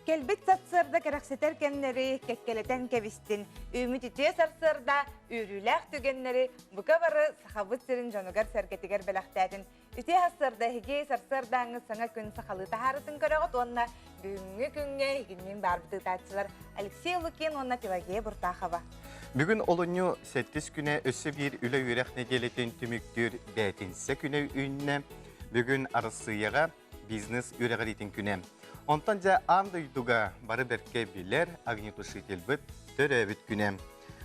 Kelbit satsırda kereksiter kenleri kekkeleten kebistin. Ümit itiye satsırda ürülək tügenleri buka barı sahabıt sirin jonugar sergetiger belaktaydın. Itiye hasırda hige satsırdağını sana gün sakalı taharıtın körağıt onna büyüngü günge higinmin barbıdı taçılar. Alexey Lukin onna Pelageya burtaxava. Бүгін олыны 8 күні өсі бір үлі үйрек неделетін түміктер бәтінсі күні үйінне бүгін арысыяға бизнес үйрегеретін күні. Онтан жа аңды үйдуға бары бәрке білер агнитушитель бұд түрі өбіт күні.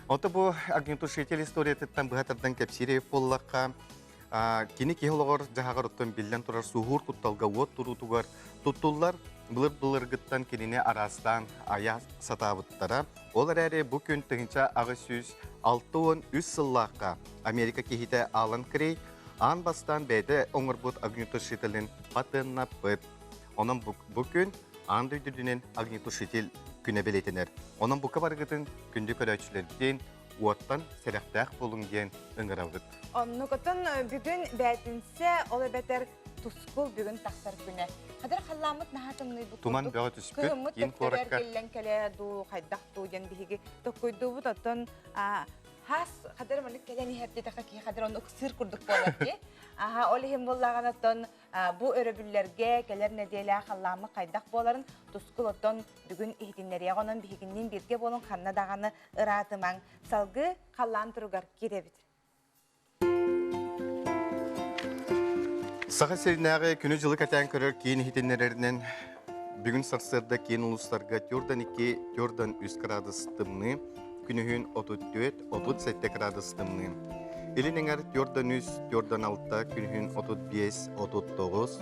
Онты бұл агнитушитель историятыттан бұғатырдан кәпсірі боллаққа кені кейлығыр жағағыр ұттан білден тұрар суғыр құтталға от тұрутуғар тұттулар бұлыр-бұлырғыттан кеніне арастан ая сатабыттара. Олар әрі бұл күн тұғынша ағы сөз 6-10 сыллаққа Америка кейті алын кірей, аң бастан бәді оңыр бұд агнитушителін патынна бұд. Оның бұл күн аң дөйдірдінен агнитушител күні білетінер. Оның бұқа барғытын күнді көрәтшілерден уаттан сәрәқтәқ болың ден ұңырауғыт. Onu kutun bugün bәтінсе олы бәтер тұскул бүгін тақсар күні. Қадар қаламыт нағатымны бұтылды? Туман бәға түспіт, ең қораққа. Келлен келе ду, қайдақ ду, ен бігі тоққойды бұт оттын хас қадар мәлік келен ерде таққа ки қадар оны ұқсыр күрдік болады. Олы хем боллаған оттын бұ өрөбілерге келер неделі қаламы қайдақ боларын тұскул оттын бүгін ихтинлері яғынан бігіннен бірге болын қанна дағаны ұратымаң. Салғы қалан тұруғар керебіт. Саға серінағы күні жылы кәтән көрір кейін хитенлерінен бүгін сарсырда кейін ұлыстарға түрдан 2, түрдан 3 градус тымны, күнігін 34-37 градус тымны. Елінеңер түрдан 3, түрдан 6, күнігін 35-39.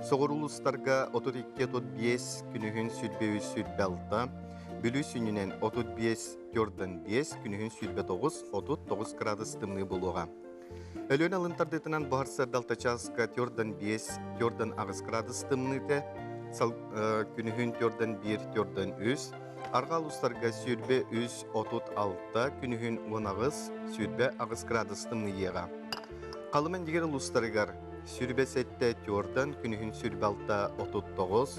Соғыр ұлыстарға 32-35, күнігін сүрбе 6. Бүлі сүнінен 35-түрдан 5, күнігін сүрбе 9-39 градус тымны болуға. Өлөн алынтардытынан бағарсар далтачасқа түрдан 5, түрдан 9 градус тымныты, күнігін түрдан 1, түрдан 3, арғал ұстарға сүрбе 3-36, күнігін 10 сүрбе 9 градус тымны еға. Қалымен дегер ұлыстарығар сүрбе 7 түрдан, күнігін сүрбе 6-39,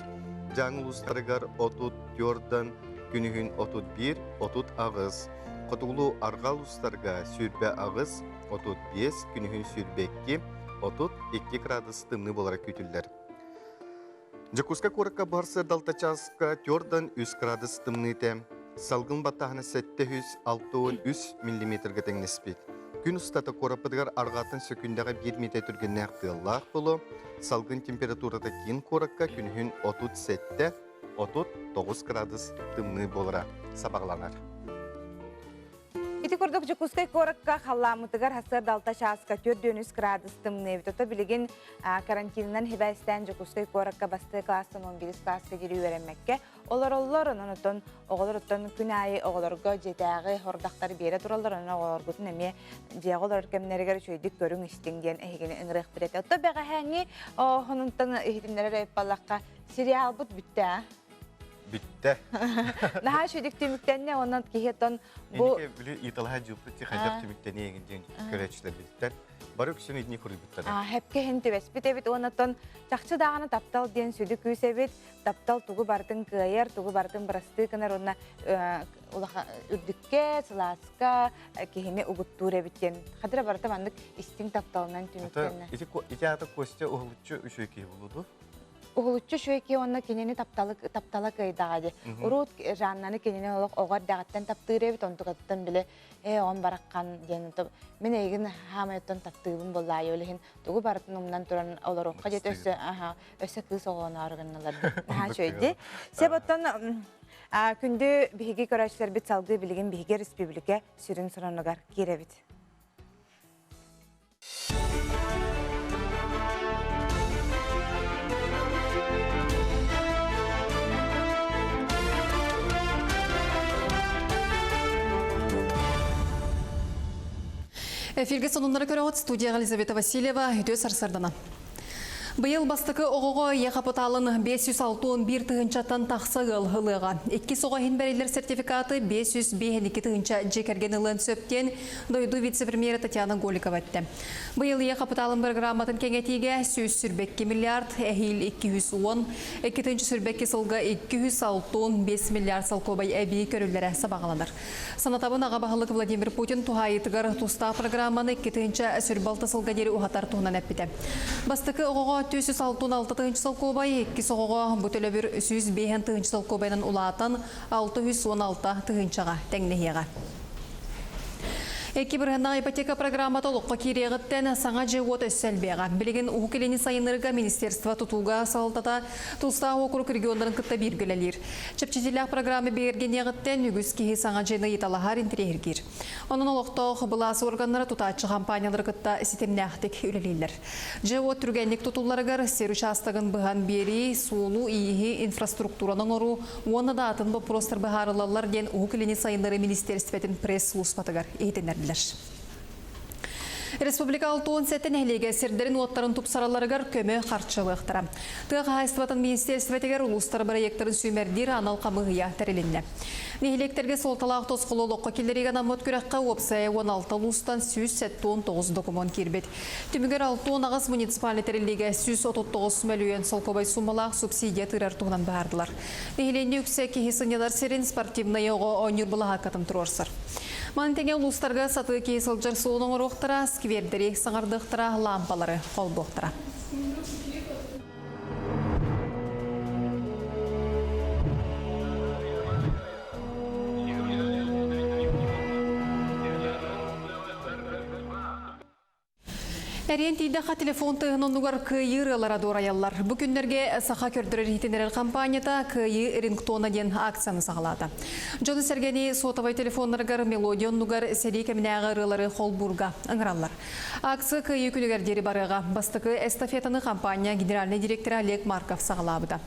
жаңыл ұстарығар 30 түрдан, күнігін 31-30 Қотуғылу арғал ұстарға сүрбе ағыз 35, күнігін сүрбе 2-32 градус тымны болара көтілдер. Жакуска қорыққа барсы далтачасқа түрдан 3 градус тымныты, салғын баттағына 763 мм тәңнеспет. Күн ұстаты қорапыдығар арғатын сөкіндегі 1 метр түргенне ақтығылақ болу, салғын температурада кейін қорыққа күнігін 37-39 градус тымны болара сабағланар. Ити көрдік жүкускай қорыққа қаламытығар хасыр далта шаасқа 4-9 градус тымны. Бітота білеген карантинынан хебәстен жүкускай қорыққа басты кластан 11 классқа келі өремекке. Олар онын ұтын, оғылар ұтын күн айы оғыларға жетәғі хордақтары бере тұралар, оны оғылар күтін әме деғылар кәмінергер шөйдік көрің істеңден әйгені үңірек біреді. Отта бәға әңі онынтын әйгенлері балаққа сериал бұд бітті. Бітті. Наға шөйдік түміктенне онын кейеттен бұл... Енеке білі италға жүлпіті қайдақ түміктені егінден көрәтшілер білдіктер. Бары күсін едіне көрі біттірі. Әпке хенті бәспіт әбіт онытын жақшы дағаны таптал ден сөйді күйс әбіт, таптал тұғы бардың күйер, тұғы бардың бірасты кінер онына үрдікке, сыласқа, кейіме ұғыттуыр әбіттен. Қадыра барытым андық істің тапталынан түміктенне. Ити аты көсте ұғылытшы үші кей болуду? Угулуччу шөйке онна кенени таптала кайдаади. Урут жаннаны кенени олық оғар дағаттан таптыребит, онтуғаттан біле оған бараққан дені. Мен егін хамайоттан таптырбын боллай өліхін. Туғы барытын умнан тұран олар оққа жет өсі кыз оғаны арғанналарды. Шөйді. Себоттан күнді бігі көрәшілер бит салғы білген бігі республика сүрін сұранығар керебит. Эфирге сонунлары көріғыт студияға Елизавета Васильева, үйде сарсардана. Быйыл бастықы оғығы еқапыталын 561 тығынчаттан тақсы ғылыға. 2 соғайын бәрелер сертификаты 552 тығынча жекерген ұлын сөптен дойду вице-премьері Татьяна Голикова өтті. Быйыл еқапыталын бір грамматын кеңетіге сөз сүрбекке миллиард, әхил 210, 2 сүрбекке сылға 265 миллиард салқобай әбей көрілері сабағаланыр. Санатабын аға бағылық Владимир Путин туғайытығыр туста программаны 2 сүрбалты сылға дері ұғатар туғынан әппіді. Бастықы оғыға 466 тығынчы салқобай, 2 соғыға бұтілі бір 105 тығынчы салқобайнан ұлаатан 616 тығынчыға тәңнехеға. Эки бірғанна ипотека программа толыққа кереғіттен саңа жеуот өссәлбеға. Білеген ұқылені сайынырға министерства тұтуға салдата тұлста округ регионларын күтті бергілелер. Чепчетелік программы берген еғіттен үгіз кейі саңа жені еталағар интерегер. Оның олықтау бұласы органлары тұтатшы компаниялары күтті сетемнәқтік үлелейлер. Жеуот түргенлік тұтуларығыр серуші астығын бұған бері суылу иеге инфраструктураның ору, оны да атын бұл простыр бұғарылалар ден ұқылені сайынлары министерстветін пресс-лұспатығыр ейтінер. Республикалық туын сәттен әлеге сердерін оттарын тұпсараларығар көмі қарчылықтыра. Тұға қайыстыватын министерстветігер ұлыстар проекторын сүймердер анал қамығыя тәрелінді. Нехелектерге солталақ тосқылылыққа келдереген амот күрәққа опсая 16 ұлыстан 179 документ кербет. Түмігер 6 ағыз муниципалитерліге 139 мөлуен солқобай сумалақ субсидия тырар туғынан бағардылар. Нехеленде үксе кейсінелер серін спортивный оғы ойныр бұлаға қатын тұрорсыр. Мантеге ұлыстарға саты кейсілжар суының ұрықтыра, сквердері саңардықтыра, лампалары қолбоқтыра. Әрен тейдіға телефон тұғынан ұғар күйір аларады орайалар. Бүкіндерге сақа көрдірер етінерер компанията күйі рингтона ден акцияны сағалады. Жоны сәргені сотавай телефонларғар мелодион ұғар сәрей кәмінәғі рылары Холбурга ыңыралар. Акция күйі күнігердері барыға бастықы эстафетаны компания генеральный директоры Олег Марков сағалабыда.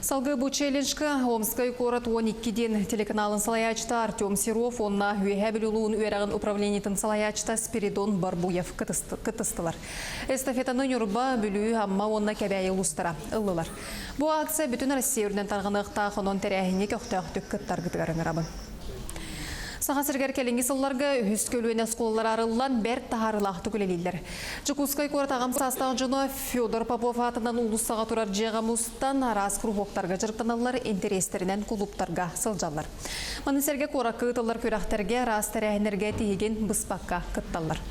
Салғы бұл челленджка Омскай корот 12-ден телеканалын салаячта Артем Серов, онна үйәбіл ұлуын үйерағын управлениетін салаячта Спиридон Барбуев кытыстылар. Эстафетаны үрба бүлі амма онна кәбәйі ұлыстара ұлылар. Бұл акция бүтін Россия өрден тарғынықта қонон тәрәхіне көқтіқтік күттар күтігарын ғырабын. Саға сіргер кәлінгі сылларға үз көлуіне сколалар арылан бәр тағарылақты көлелейлер. Жүкускай көрат ағам састағы жыны Федор Попов атынан ұлыстаға тұрар жеғамустан арас құрғоқтарға жырқтаналар интерестерінен клубтарға сылжалар. Манысерге қорақы ұтылар көрақтарға рас тәрәхінерге тейген бұспаққа күтталар.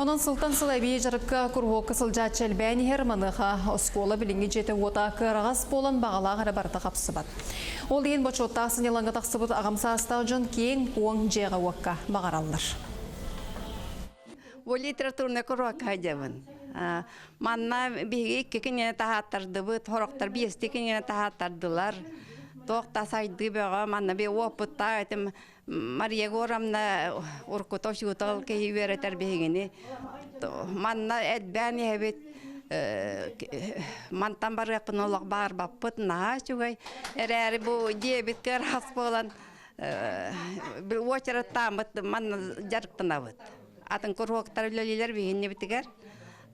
Онан сылтан сылайбей жарыққа құрғоқы сылжа чәлбәні херманыға оскола білінгі жеті ота қырағас болан бағала ғара барта қапсы бат. Ол дейін бачотта сынелаңға тақсыбыт ағамса астау жон кейін қуың жеға уаққа бағаралар. Ол литературны құрғақ қайдабын. Манна бейге кекене тағаттарды бұд, хорақтар бейсті кекене тағаттардылар. Тоқта сайды беға манна бей опытта айтым Мария Горамна уркутош утал кей веретер бегени. Манна эдбәни хәбит мантан бар яқынлық бар баппыт наға чугай. Әрәри бу дебиткер хас болан бір очары тамыт манна жарықтына бұд. Атын құрғықтар өлелер бегенне бітігер.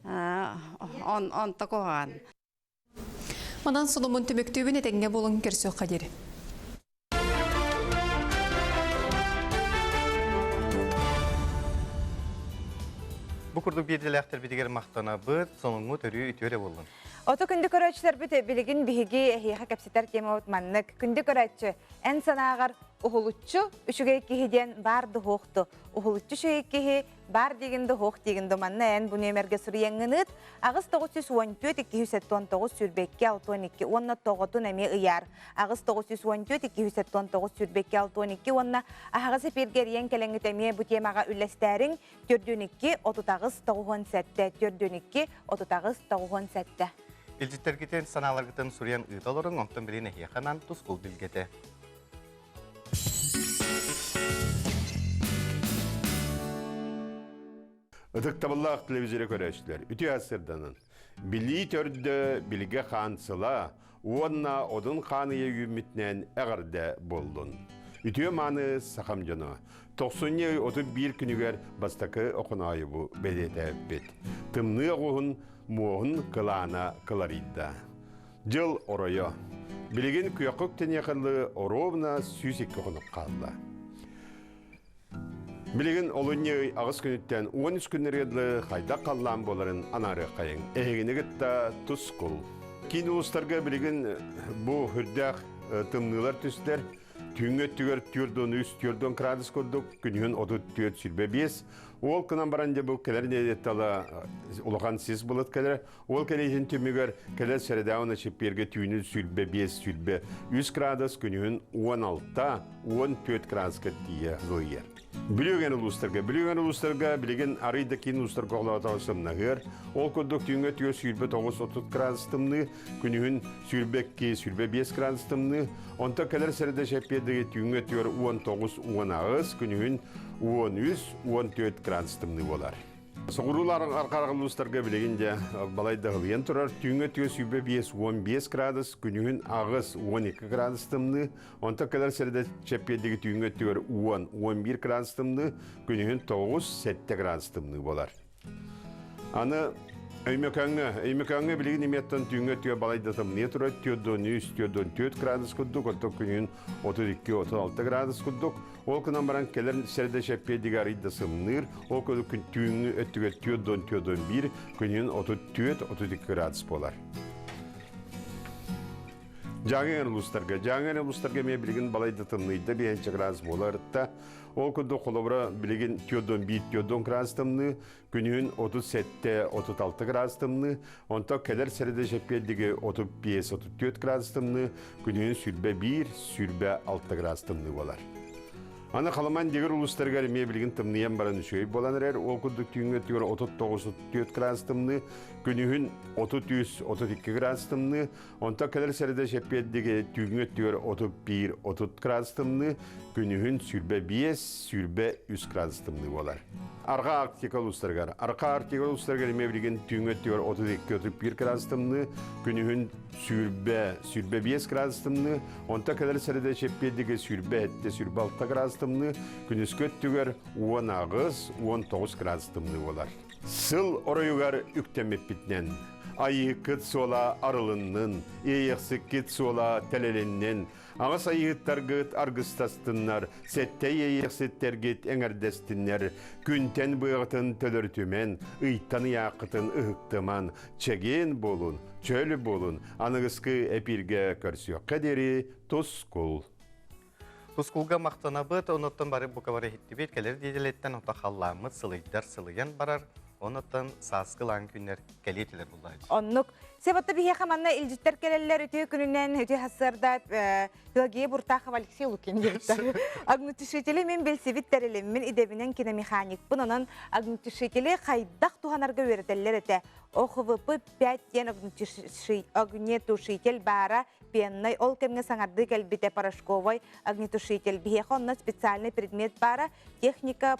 Он тоқоған. Манан сұлымын түміктөбін етеңге болың керсі қадері. Бұл күрдің берделәқтер бедегер мақтана бұд, соңыңы түрі үтөре болын. Ото күнді көрәтшілер біті білігін бігі әхейға кәпсетер кеме отманнық. Күнді көрәтші ән санағар ұғылытшы үшіге кейден барды хоқты. Ұғылытшы шөйі кейі бар дегенді хоқ дегенді манна ән бұны емерге сұрияңыныд. Ағыз 914-219 сүрбекке 612 онна тоғытын әме ұяр. Ағыз 914-219 сүрбекке 612 онна ағызы пергерien кәліңгі әме бұтемаға үлестәрің 4-2-30-9 сәтті. Илжиттергетен саналаргытын сурян ыйталырың онтан біліне хияқанан тұсқыл білгеті. Үтіктабыллақ телевизире көрәшілер. Үті асырданын. Білі төрді білге қансыла, онна одын қаныя үмітнен әғірді болдың. Үті маны сақам жаны. 91 күнігер бастақы оқынайы бұ бәдеті бет. Тымны оғын муғын кылана кыларидда. Жыл оройо. Билеген күйақық тенеқылы оровна сүйсекке қонып қалды. Билеген олыне ағыз күніттен 13 күннереді қайда қаллан боларын анары қайын. Әйгенігітті тұс құл. Кейін ұлыстарға білеген бұл хүрдәқ тымнылар түстер, түйіңеттігер түрден үст түрден градус көрдік, күнігін 34 сүрбе 5. Ол күнан баранде бұл кәлеріне деттала ұлған сіз бұлыт кәлер. Ол кәлейін түмігер кәлер сәрдауына шепперге түйіні сүрбе 5 сүрбе 3 градус, күнігін 16-14 градусқа тие ғылыр. Білеген ұлыстарға, білеген арыйда кейін ұлыстарға қолауытағы сымнағыр. Ол күндік түйінге түйе сүрбе 9-30 градус тымны, күнігін сүрбе 5 градус тымны. Онта кәлер сәрді шеппердегі түйінге түйер 19-10 күнігін 13-14 градус тымны болар. Соғыруларын арқарағыл ұлыстарға білегенде балайда ғылыен тұрар. Түйінге түйе сүрбе 5-15 градус, күнігін ағыз 12 градус тымны. Онта кәлер сәрді шеппердегі түйінге түйер 10-11 градус тымны, күнігін 9-7 градус тымны болар. Аны Өймекаңы білеген еметтен түйінге түйе балайда тымны тұрар. Түйеден 3-4 градус күддік, онта күнігін 32-36 градус күддік. Ол күнан баран келер сәрді шәппедегі арыйда сымныр. Ол күн түйінгі өттіге түйеден 1, күнігін 34-32 градус болар. Жаңын ұлыстарға ме білген балайда тымныйда 5 градус болар. Ол күнді қолыбыра білеген түйеден 1 градус тымны, күнігін 37-36 градус тымны, онта келер сәрді шәппедегі 35-34 градус тымны, күнігін сүрбе 1, сүрбе 6 градус тымны болар. Аны қаламан дегір ұлыстарға ме білген тымныян баран үшөй болан әрер, ол күндік түйінге түйір 39-34 градус тымны, күнігін 33-32 градус тымны, онта кәлер сәрді шәппеддегі түйінге түйір 31-30 градус тымны, күнігін сүрбе 5, сүрбе 3 градус тымны болар. Арқа артикал ұлыстарға ме білген түйінге түйір 32-31 градус тымны, күнігін сүрбе 5 градус тымны, онта кәлер сәрді шәппеддегі сүрбе 6 градус тымны, күніскөт түгер 10-19 градус тымны болар. Сыл орайуғар үктемеп бітнен. Айы кыт сола арылыннын, ейіқсі кет сола тәлеленнен. Ағыс айыттар гыт аргыстастыннар, сәтте ейіқсеттерге әңірдестіннер. Күнтен бұғытын төліртімен, ұйттан яқытын ұғықтыман. Чеген болун, чөлі болун, анығысқы әпірге көрсіөк қадері тұскул. Тұскулға мақтана бұд, оныттан бары бұқавары хеттібет, кәлер деделеттен ота қалламы сылыйдар сылыян барар. Онаттан сасқылан күнер кәлетілер бұлайды. Оннук. Себатты бихе қаманна илжіттер келелер өте күнінен өте хасырдап пилагея бұртақы Алексей Лукин дегіттар. Агнутишетелі мен белсевиттер мен идебінен киномеханик. Бұнынан агнутишетелі қайдақ туғанарға өретелер өте. ОХВП 5 ден агнетушетел бара пенной ол кемге саңарды кәлбіте Порошковой агнетушетел. Бихе қонна специальный предмет бара техника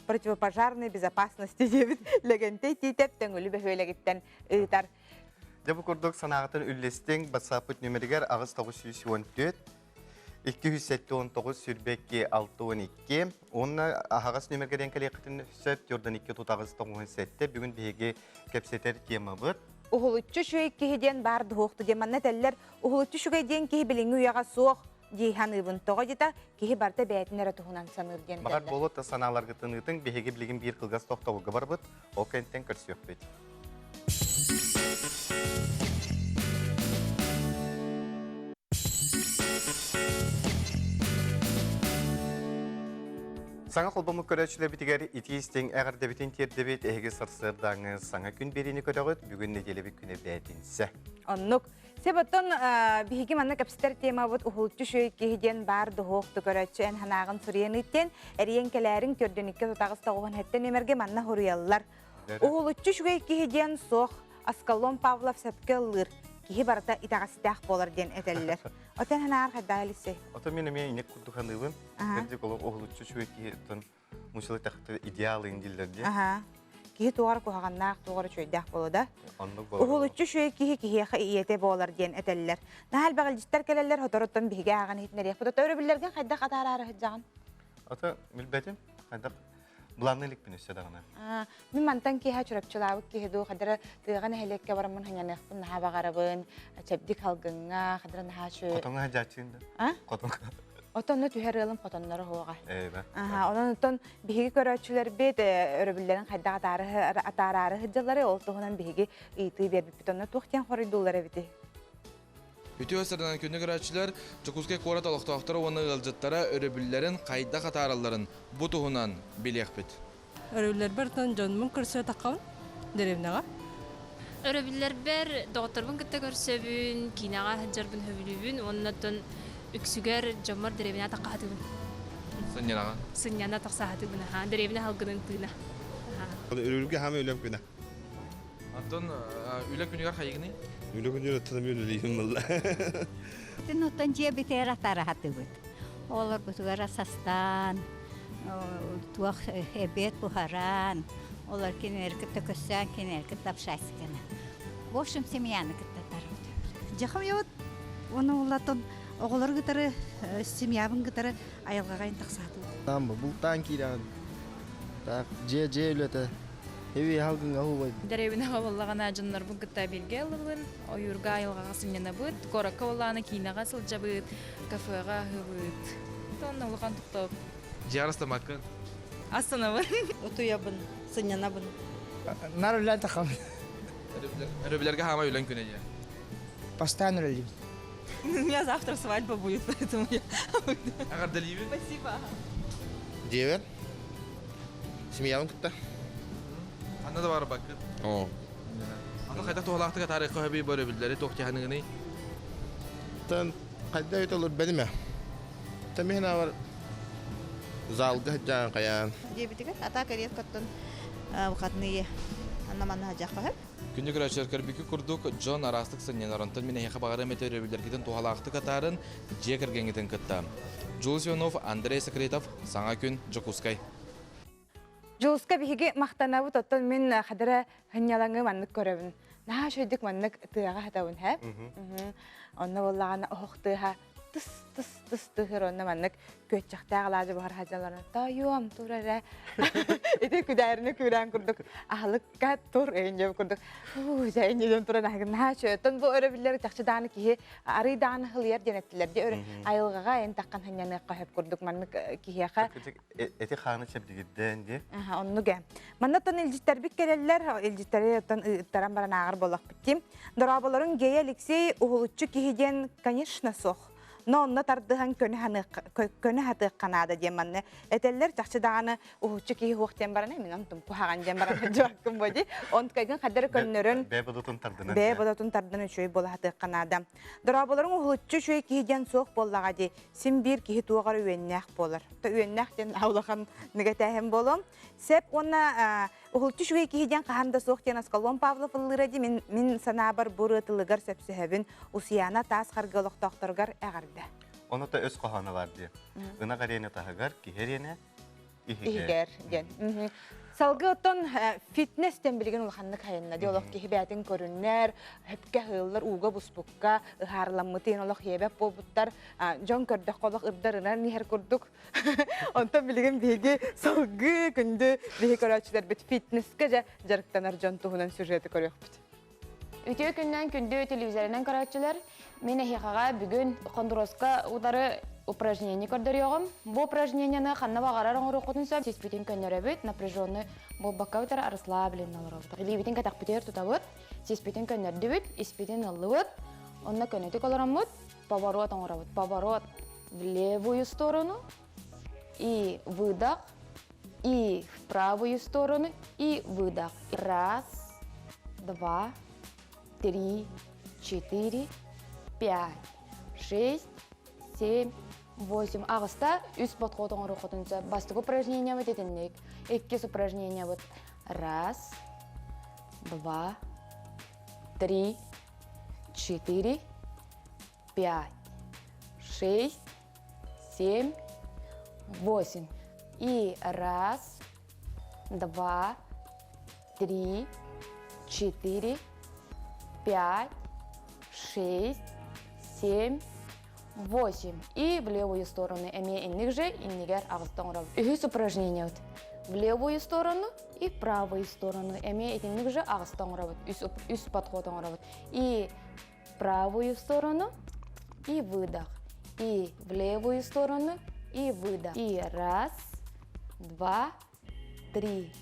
противопожарной безопасности дебит легенте титеп тәңүлі бәхөйлегіттен ұйтар. Дебі көрдік санағытын үллестен басапыт нөмірігер ағыз 914, 219 сүрбекке 612, онына ағыз нөміргерден кәлеқітін сөп, түрден 2 тұтағыз 97, бүгін бейге кәпсетер тема бұд. Ухулутчу шөй кехеден барды хоқты деманна тәлілер, ухулутчу шөйден кехе біліңі уяға соқ, дейхан ұйбын тоға жета, кехе барда бәйтінер тұғынан саныр ден тәлілер. Мағар болы саналарға тынытын бейге білген бір қылғас тоқтауға бар бұд, ол кәнттен көрсі өкпет. Саңа қолбамы көрәтшілер бітігер итейістен әғірді бітін тердебет әйге сырсырдаңы саңа күн берені көрәғыт бүгін неделі бір күні бәтінсі. Оннук. Себаттон биһиги манна капстер тема бут ухулчу шөй киһиден барды хоқты көрәтчі ән ханағын сұриян иттен, әриен кәләрін көрденікке тұтағыз тағуын әттен емерге манна хұрыяллар. Ухулчу шөй киһиден соқ Аскалон Павлов сәпке лыр, киһи барда итағастақ болар ден әтәлілер. Отен ханағар қаддағалысы? Ота мен инек күрдіғанығын, көрдік олық ухулчу шөй киһиден мұшылы тәқті идеалы инділдерде. Кихи тугар кухаганнақ тугар чөйдәк болуда. Ухулуччу шөй кихи иете болар ден әтәлләр. Нахал багыл життер келелер хотороттан биге аган хитнер як. Буда төрө биллерген хайдак атарары хыджаган. Ата милбетим хайдак Bulanlık bin üstü dağına. Min mantan ki ha çorapçılavık ki hedu kadar tığan helekke varamın hanyanek pun naha bagarabın çepdik halgınga kadar naha şu. Kotonga hacatçıydı. Ha? Kotonga. Otonnu tüher yılın kotonları hoğa. Evet. Onun oton bihigi köröçüler bit örübüllerin hayda atararı hıccaları oltuğundan bihigi iti verip bitonnu tuğtiyan horuydular biti. Ütü ösürden künü görəçilər Çukuskay Korat aloqtaqtara onu ılcıttara örübüllərin qayda qataralların bu tuğunan biliyək bit. Örüller bir ton jonmun kürsüye takalım derevnağa. Örübüller ber doktorbun kıtta görsöbün, kinağa hıcarbın hövülübün, onunla üksüger jomar derevine taqahatыбын. Sən yanağa. Sınyana taqsahatыбын, derevine halgının tığına. Ölürge hem öyle güne. Антон үлә күнігер қайығыны? Öyle güne tanımıyor öyleyim valla. Нутан же битера тарахатыбыт. Олар бутугара састан, туах эбет бухаран, олар кинерки төкөссән, кинерки тапшайсыкына. В общем, семьяны кыттатар. Жахам яват, оны олатон оғылар гытары, семьябын гытары айылғағайын тақсату. Тамбы, бұл танкиран. Так, же өлеті. Эви халкынга хубай. Деревина хаваллагана жаннар бу кытта билге алылын, ойурга айылгага сынена быт, коракка валланы кинага сылжабыт, кафега хыбыт. Тонна улган туктоп. Жарыста макка. Астанабын. Отуябын, сынянабын. Нар өлен тақам. Өрübüllərə hama ölən күнə ya. Постоянно өлем. У меня завтра свадьба будет, поэтому я... Әгәр дәлибі? Спасибо. Девер. Семьяның кытта. Анда да бар бакы. О. Анда қайдақ тоғалақты тарихы хөбей өрübülləri тоқтияғаныңыны. Тан қайда өт olur benim ya. Tamihna var. Залга жан каян. Дебитігет, ата карет каттын вақатные анаманна жаққа хэп. Күнді көрәшілер кәрбекі күрдік Джон арастық сынен орынтын мен әйіқі бағары метр өрübülәргетін тоғалақты қатарын же кіргенгетін кітті. Джулс Ионов, Андрей Сокретов, Саңа күн, Жокускай. Жулска бихиги мақтанабы тоттон мен қадыра хынялаңы маннык көрөбүн. Наха шөйдік маннык тыяға хатабын хэп. Онна боллағана оқтыға тыс тыхыр онна маннык көтчақтағылажы бағар хажаларына тайуам турара. Эти күдәріні көрән күрдік. Ахылыққа тур әйін жеп күрдік. Жайын жеден туран ағын. Наха шөйттін бұл өрі тақшыданы кейі арыданы хылияр денеттілерде өрі айылғаға әйін таққан ханьяны қағып күрдік маннык кейіяқа. Эти ханы чепдигидден де. Онну гэ. Маннаттан илжиттер бик келелер, илжиттери таран баран ағыр болақ біттім. Дорабаларын гей Алексей ухулуччу кихиден, конечно, соқ. Но онна тардыған көні хаты қанады деманны. Әтелер жақшыдағаны ухулуччу кихи хуқтен баран, мен онтым кухаған дем баран жоққым боди. Онт кайгын қадыр көннерін Бе бодотун тардыны чөй бола хаты қанады. Дорабаларын ухулуччу чөй кихиден соқ боллаға де. Син бир кихи туағар үйеннәқ болар. Үйеннәқ ден аулақан негетәхем болом. Сеп онна ухулчу шуй кихиден қаханда соқтен Аскалон Павлов ыллыради мен санабар бурытылыгар сөпсіхебін усияна тас қарғылық тоқтыргар әғарды. Оны да өз қоханы бар де. Үна қарені тағығар, кихерене, Игер ден. Салгы оттон фитнестен билген улханны кайынна. Диолог кихи бәтін көріннер, хөпке хыллар, уға бұспыққа, ұхарламытын олық ебеп болбуттар. Жон көрдік қолық ұрдарынан нехер көрдік. Онтан билген бейге салгы күнді бейге көрәчілер бет фитнеске жарықтанар жон туғынан сюжеті көрек біт. Үтіе күннен күнді телевизорынан көрәтчілер, мен әхиқаға бүгін қондыроска ұдары упражнение көрдіріғым. Бұл упражнениені қанна бағарар оңыр оқытынса, сеспетін көннері бүт, напряженный бұл баққа өтір расслаблен алыр өтір. Лебетін кәтақ бітер тұта бұд, сеспетін көннерді бүт, еспетін алды бұд, онына көнетік оларам бұд, поворот оңыра бұд. Поворот в левую сторону, и выдох, и в правую сторону, и выдох. Раз, два, 3, 4, 5, 6, 7, 8. Ағыста үз подход оңыр оқытынса. Бастық упражнения бұд етіннек. Еккес упражнения бұд. Раз, два, 3, 4, 5, 6, 7, 8. И раз, два, 3, 4, 5, 6, 7, 8. И в левую сторону. Эме инник же, иннигер ағыстан ұрабы. Үхіс упражнения. в левую сторону и в правую сторону. Эми этинник же ағыстан ұрабыд, үс подходан ұрабыд. И в правую сторону, и выдох. И в левую сторону, и выдох. И раз, два, три,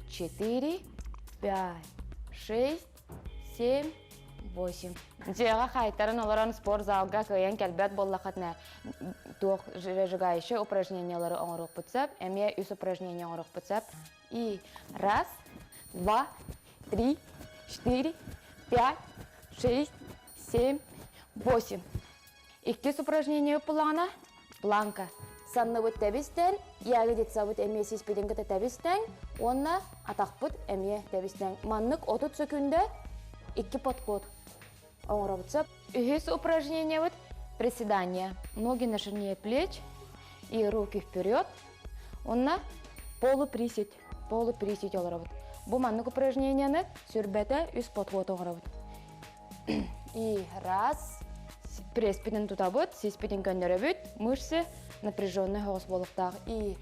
4, 5, 6, 7, 8. Жега хайтарын оларын спорт залга көйен келбет боллақатна тоқ жигайшы упражнениялары оңыруқ бұтсап, әме үс упражнения оңыруқ бұтсап. И раз, два, три, 4, 5, 6, 7, 8. Иккес упражнения бұлағына планка. Санны бұт тәбістен, яғы детса бұт әме сеспеден кіті тәбістен, онна атақ бұт әме тәбістен. Маннық 30 секунда 2 подход. Оңыра бұтсап. Үхес упражнение бұт приседания. Ноги на ширине плеч и руки вперед. Онна полуприсед олыра бұт. Бұл маннық упражнениені сүрбәті үс подход оңыра бұт. И раз, преспеден тута бұт, сеспеден көндері бұт, мышцы напряженный голос волоктах. И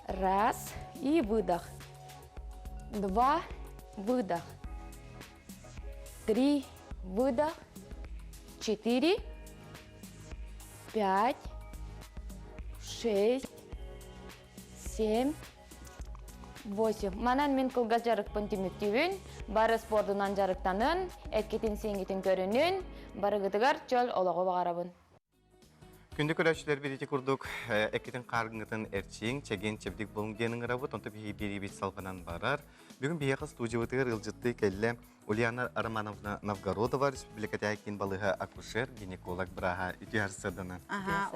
раз, и выдох. 2, выдох. 3, выдох. 4, 5, 6, 7, 8. Манан мен кылга жарык пантимективін, бары спортынан жарыктанын, әткетін сеңгетін көрінін, бары гытыгар чөл олығы бағарабын. Күнді көрәшілер береті күрдік, әкетін қарғыңғытын әрчең, чәген чәбдік болың денің ғырабыт, онты бейі бет салғынан барар. Бүгін бейеқі студиявытығыр ұлжытты кәлі Ульяна Романовна Новгородова, Республикаты әкін балыға акушер, гинеколог бұраға үті әрсірдіні.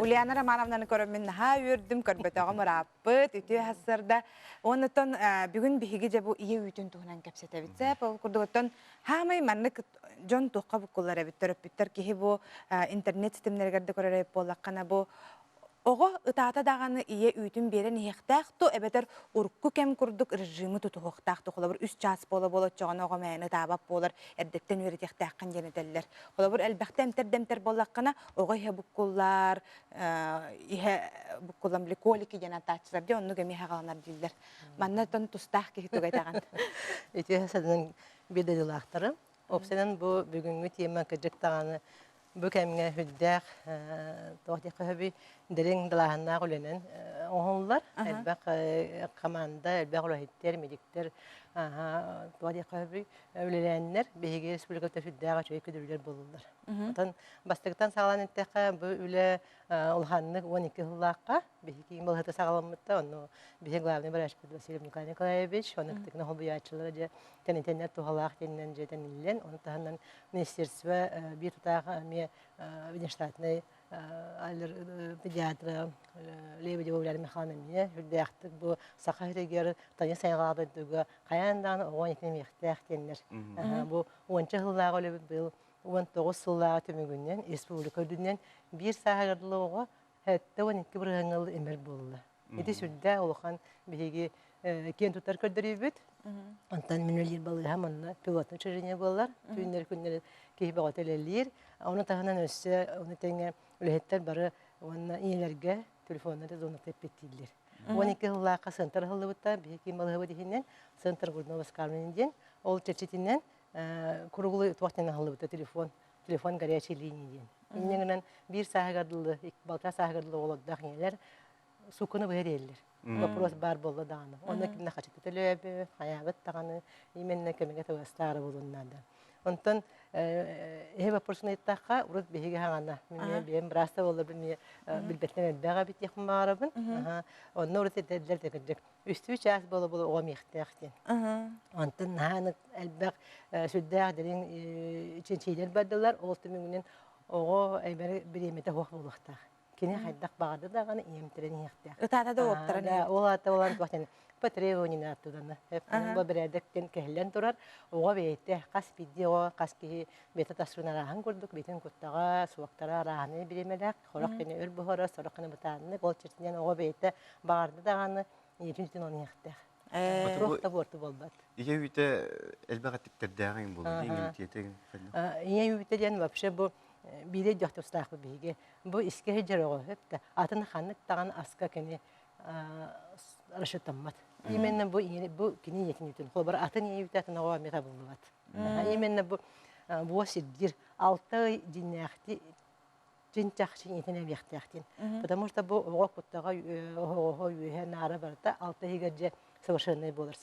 Ульяна Романовнаны көрімін наға өрдім, көрбетіға мұраппыт, үті әрсірді. Онытын бүгін бейге жабу ие үйтін туғынан кәпсеті бітсе, бұл күрдігіттен хамай маннық жон туққа бұққылар әбіттер өппіттер кейі бұл интернет системлергерді көрер әп болаққана бұл оғы ұтата дағаны ие үйтін берен еқтәқ ту әбетер ұрққы кәм күрдік режимі тұтуқтақ тұқылы бір үс час болы болы чоғын оғы мәйіні табап болыр әрдеттен өрет еқтәққан женетелер. Олы бір әлбәқті әмтер-дәмтер болаққана оғы ие бұққылар, ие бұққылам білі колики жена тачылар де онны көмей ғаланар дейлер. Манна тон тұстақ кейі тұғайтаған. Өте әсәдінің беделілақтары. Опсенен бұл бүгінгі тема кәжіктағаны bu kemine hüddek tohti kahbi derin dalahana kulenin onlar elbak kamanda elbak olahitler medikler tohti kahbi öyleyenler bihige Respublika'da hüddek açığı ködürler bulurlar. Otan bastıktan sağlan ettiğe bu öyle olhanlık 12 yıllıkka bihige malhata sağlanmıştı onu bihige glavni Barashpet Vasilev Nikolaevich onu kıtıkına hobiyaçıları internet tuhalak denilen jedenilen onu tahandan ministerstva bir tutağı Внештатный педиатра Лебедева Ульяна Михайловна hüddektik bu Сахарегер Таня Сайгалады düge kayandan 12 mehtek denir. Bu 10 yıllar öyle bir 19 yıllar tümünden Respublika dünden bir sahagarlığı hatta 12 bırhangıl emir buldu. Edi südde olğan bihigi ken tutar kördürübüt. Ondan minölir balığı hamanna pilot uçurine bollar. Tüynler günleri keybe oteller. Onu tahanan össe onu tenge ületler barı ona iyilerge telefonları zonu tepettiler. 12 yıllar kasıntır hılıbıta bihigi malığı dihinden sınır Gurnovas Karmeninden ol çeçetinden kurulu tuvaktena hılıbıta telefon garyaçı liniyden. İnegenen bir sahagardılı, balta sahagardılı olacak yerler sukunu verirler. Вопрос бар болла даны. Оны кимне хачыты төлөбү, хаябыт таганы, именне кемеге тагыстары болуннада. Онтон вопросун айттакка урут беге хагана. Мен бем браста болду мен билбеттен бага бит якын барабын. Онно урут эделдер дегек. Үстү час болу о мехтехтен. Онтон наны элбек сүддә дерин ченчилер бадылар, ол түмүнүн ого эбер биремете хок болукта. Кене хайдак багады даганы эмтерен яктак. Ытата да оптара. Да, олата олан бактан потребование аттыдан. Бу биредектен кехлен турар. Ого бейте кас видео, каски бета тасунарахан көрдүк, бетин коттага суактара раханы биремелек, хорак кене өр бохора, соракны бутанны гол чертинен ого бейте багарды даганы эжинтин он яктак. Рохта борту болбат. Ие үйте элбегаттиктердеген болду, иңилтиетеген. Ие үйте ден вообще бу бире жохты устақы биге. Бу иске жер оғы. Атын ханнык таган аска кене расчетаммат. Именно бу кини етинитин. Хол бар атын иевтатын ава метабылбат. Именно бу сиддир алты диняхти жинчахчын етине бяхтяхтин. Потому что бу ого куттага ого юе нара барта алты хигаже совершенный болар.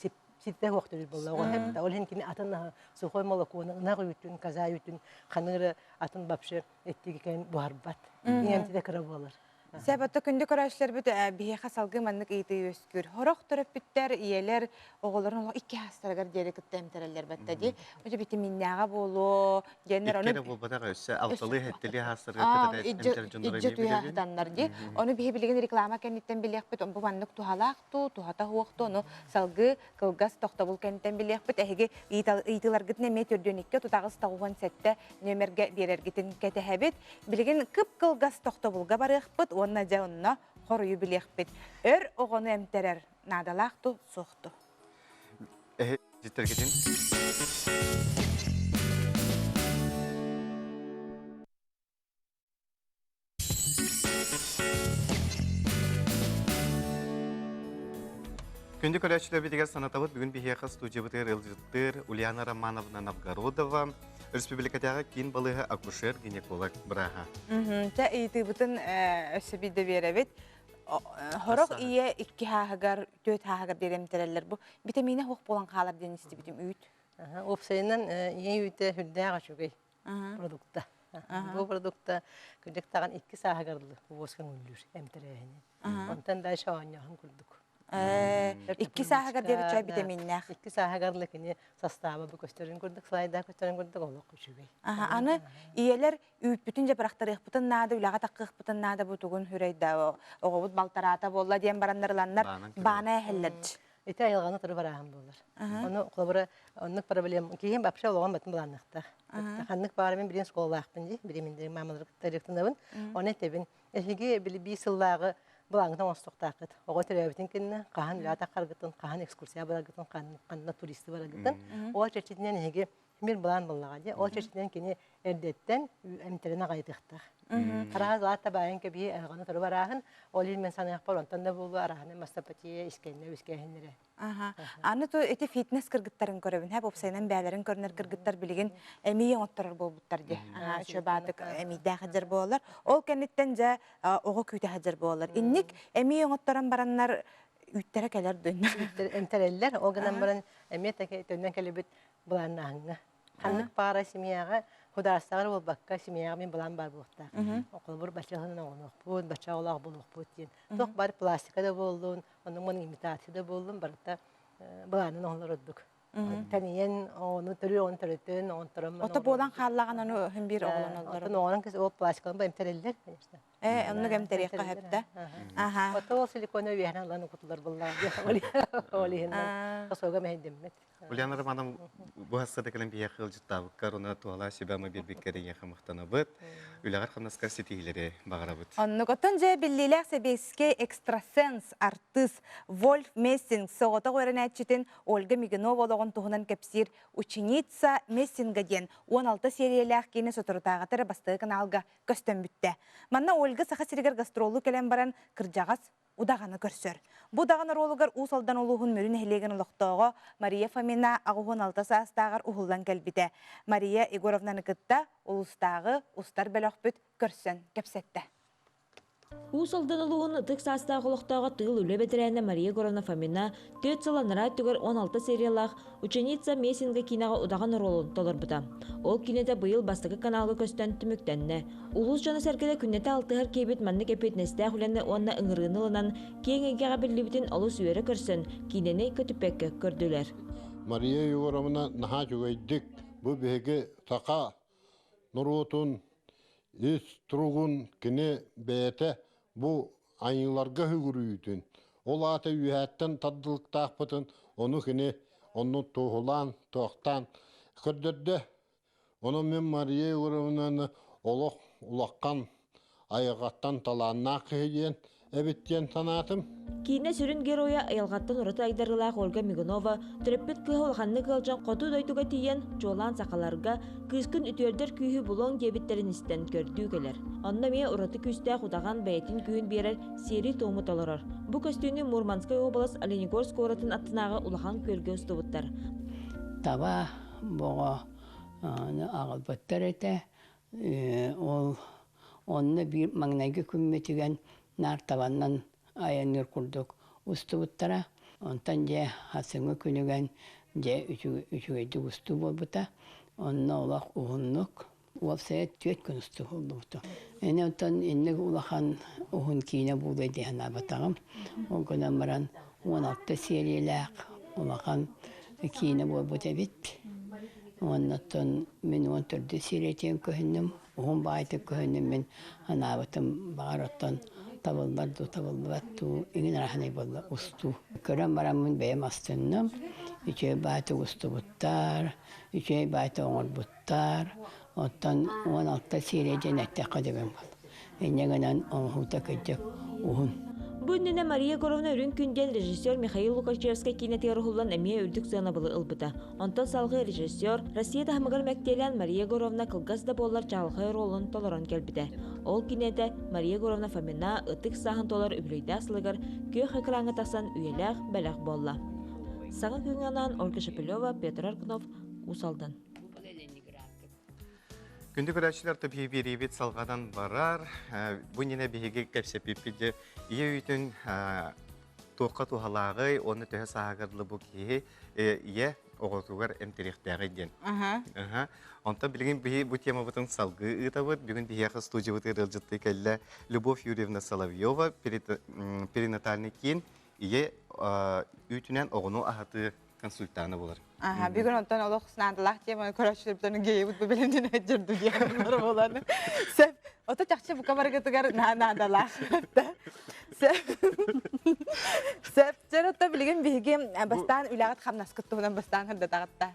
Ситте вақтыр болла. Хепта ол хин кини атын сухой молоконы нагы үтүн каза үтүн ханыры атын бапшы эттиги кен барбат. Ийемтиде кыра болар. Сәбәтті күнді көрәшілер бүт бейеқа салғы маннық үйті өскүр. Хорақ тұрып бүттер, иелер, оғыларын олға икі хастарғар дері күтті әмтәрелер бәтті де. Өте біті миннаға болу, генер оны... Иккері бұл бұдаға өсі, алтылы әттілі хастарға күтті әмтәр жындыры не білеген? Оны бейе білеген реклама кәнеттен білек бүт, бұл маннық тухалақты, тухата хуақты, оны салғы кылгас тоқтабыл кәнеттен білек бүт, әхеге ыйтылар гітіне метрден икке тұтағыз тағуған сәтті нөмерге берер гітін кәті әбет. Білеген кып кылгас тоқтабылға барық бүт, онна жа онна хорую билек бит. Өр оғаны әмтерер надалақты соқты. Жеттер кетен? Күнді көрәшілер бетегер санатабыт бүгін бейеқі студиябытыр ылжыттыр Ульяна Романовна Новгородова, республикадағы кейін балығы акушер гинеколог бұраға. Та үйті бұтын өсі биді беребет. Хорық ие 2 хағығар, 4 хағығар деремтерелер бұл. Витамина хоқ болан қалар деністі бітім үйт. Опсайынан ие үйті хүлдәға шүгей продукта. Бұл продукта күлдік таған 2 сағығарлы өскен үлір әмтерәйіне. Онтан да шауанияғын күлдік. 2 сағығар дебет чай витаминнәқ. 2 сағығарлы кіне составы бұл көстерін күрдік, слайда көстерін күрдік олық күшігей. Аны иелер үйт бүтін жапырақтар иқпытын нады, үлаға таққы иқпытын нады бұтығын хүрейді. Оғыбыт балтарата болла дейін барандарыланлар бана әхеллерді. Эти айылғаны тұры барағын болыр. Оны құлабыра оннық проблем. Кейін бапша олған батын бұланықта. Ханнық барымен бірен сколы ақпын дей, біремендері мамалары тарихтынабын. Оны әтебін. Әхеге білі бей сыллағы бұлаңғыдан остоқтақыд. Оға түрәбітін кенне, қаған үлата қарғытын, қаған экскурсия барағытын, қанына туристі барағытын. Оға чәрчетінен әхеге бір бұлан болаға де. Оға чәрчетінен кені әрдеттен әмтеріне қайтықтақ. Қарағыз лата байын кәбей әғаны тұры барағын, ол елмен санайық бар, онтан да болу арағаны мастапатия искенне өскәйінері. Аны то эти фитнес кыргыттарын көрөбүн, һәп опсайнан бәләрен көрнер кыргыттар билеген әмие оттарар болбуттар де. Шөбатык әмидә хаҗар болар. Ол кенеттен жа ого күтә хаҗар болар. Инник әмие оттаран бараннар үттере келер дөн. Энтереллер огынан баран әмие тәкә төннән кәлебет буланнаңны. Ханнык пара семьяга Хударастагар бол бакка семьяга мен булан бар булыкта. Окол бур бачаһын оңох бут, бача олак булык бут дин. Ток бар пластикада болдун, onun mon imitasyada болдум барта буланын оңлордук. Таниен оны төрү он төрөтөн, он төрөм. Ото болан халлаган аны һәм бир огланылар. Ото оның кыз ол пластиканы ба имтереллер, конечно. Аны гәмтерек кахапта. Аха. Ото силиконы яһан ланы кутулар буллар. Олиһен. Косога мәһдеммет. Ульяна Романовна bu hastada kalan bir yakıl ciddi karona tuğala şibama bir bikere yakamaktana bıt. Ülegar xamnaskar setihileri bağıra bıt. Onu kotonca billiler sebeske ekstrasens artist Wolf Messing soğuta öğrenetçitin Olga Miganova olağın tuğunan kapsir Ученица Messing'a den 16 seriyeler kene soturutağıtara bastığı kanalga köstön bütte. Manna Olga sağa siriger gastrolu kelen baran kırcağız udağını görsör. Bu dağın rolugar usaldan oluğun mürün ehlegen oluqtağı Maria Famina ağuğun 6 sastağır uhullan kelbide. Maria Igorovna'nı kıtta ulustağı ustar belöqbüt körsön kepsette. Усалдан олуғын ытық састағы құлықтағы тығыл үлі бәтірәні Мария Горовна Фомина 4 сыланыра түгір 16 сериялақ Ученица Мессинга кинаға удаған ролын толыр бұта. Ол кинеті бұйыл бастығы каналғы көстен түміктенне. Улус жаны сәркелі күннеті алтығыр кейбет манны кепет нәсті әхуленне онна ыңырынылынан кейін егеға бірлібітін олыс үйері көрсін, кинені көтіппәкке көрділер. Мария Горовна наға жүгейдік бұл беге тақа нұрутын ес тұрғын кіне бәйті bu ayınlarga hügürüyütün. Ol ata üyətten taddılıqtaqpıtın, onu kine, onu toğulan, toğtan kırdırdı. Onu men Maria Gorovna'nı olaq ulaqқан ayaqattan talanna qeyden, Эбиттен танатым. Кине сүрін героя аялғаттан ұрыты айдарылақ Ольга Мигунова түріппет күйі олғанны қылжан қоту дойдуға тиен жолан сақаларға күскін үтөрдер күйі бұлон дебіттерін істен көрді келер. Онна ме ұрыты күсті құдаған бәйтін күйін берер сері тоңы толырыр. Бұ көстүйіні Мурманскай облыс Оленегорск оратын аттынағы ұлған көлге ұстыбыттар. Таба бұға ағылбыттар еті, ол онны бір маңнайғы күмметіген нар табаннан аяныр курдук устубуттара онтан же хасыңы күнүгөн же үчүгөйдү усту болбута онна улак угуннук уапсая түет күн усту болбуту эне онтан иннег улахан угун кийне булдай дехен абатагым он күнөн баран 16 сериялак улахан кийне болбут эбит оннотон мен 14 сериятен көһүннүм угун баайты көһүннүм мен анабытым багароттон табылбатту игин раханы болла усту көрөн барамын бэм астынным үчөй бааты усту буттар үчөй бааты оңор буттар оттан 16 серия женетте кадебем бол энегенен оңхута кыжык уун Бүгініне Мария Горовна үрін күнден режиссер Михаил Лукачевский кинотеатры хуллан әмие үрдік зана бұлы ылбыта. Онтан салғы режиссер Россия тахмығыр мәктелен Мария Горовна кылгас да болар чалғы ролын толыран келбіді. Ол кинеті Мария Горовна Фомина ытық сағын толар үбілейді асылығыр көй экраны тасан үйеләқ бәләқ болла. Саңа күңанан Ольга Шапилева, Петр Аркунов, Усалдан. Күнді көрәшілер тұпи беребет салғадан барар. Бұніне бейге кәпсепепеде ие үйтін тоққа тухалағы, оны төе сағағырлы бұл кейі ие оғытуғар әмтеректәғі ден. Онта білген бұл тема бұтын салғы ұтабыд, бүгін бейеқі студия бұты рылжытты кәлі Любовь Юрьевна Соловьева перинатальный кен ие үйтінен оғыну ағаты консультаны болар. Бүгін онтан олық сынадылақ дейм, көрәшілер бұтаны гейі бұт білімден әджірді деймір боланы. Сәп, ота чақчы бұқа барғытығар надалақ. Сәп, жер отта білген бейге бастан үләғат қамнас күтті бұдан бастан ғырда тағытта.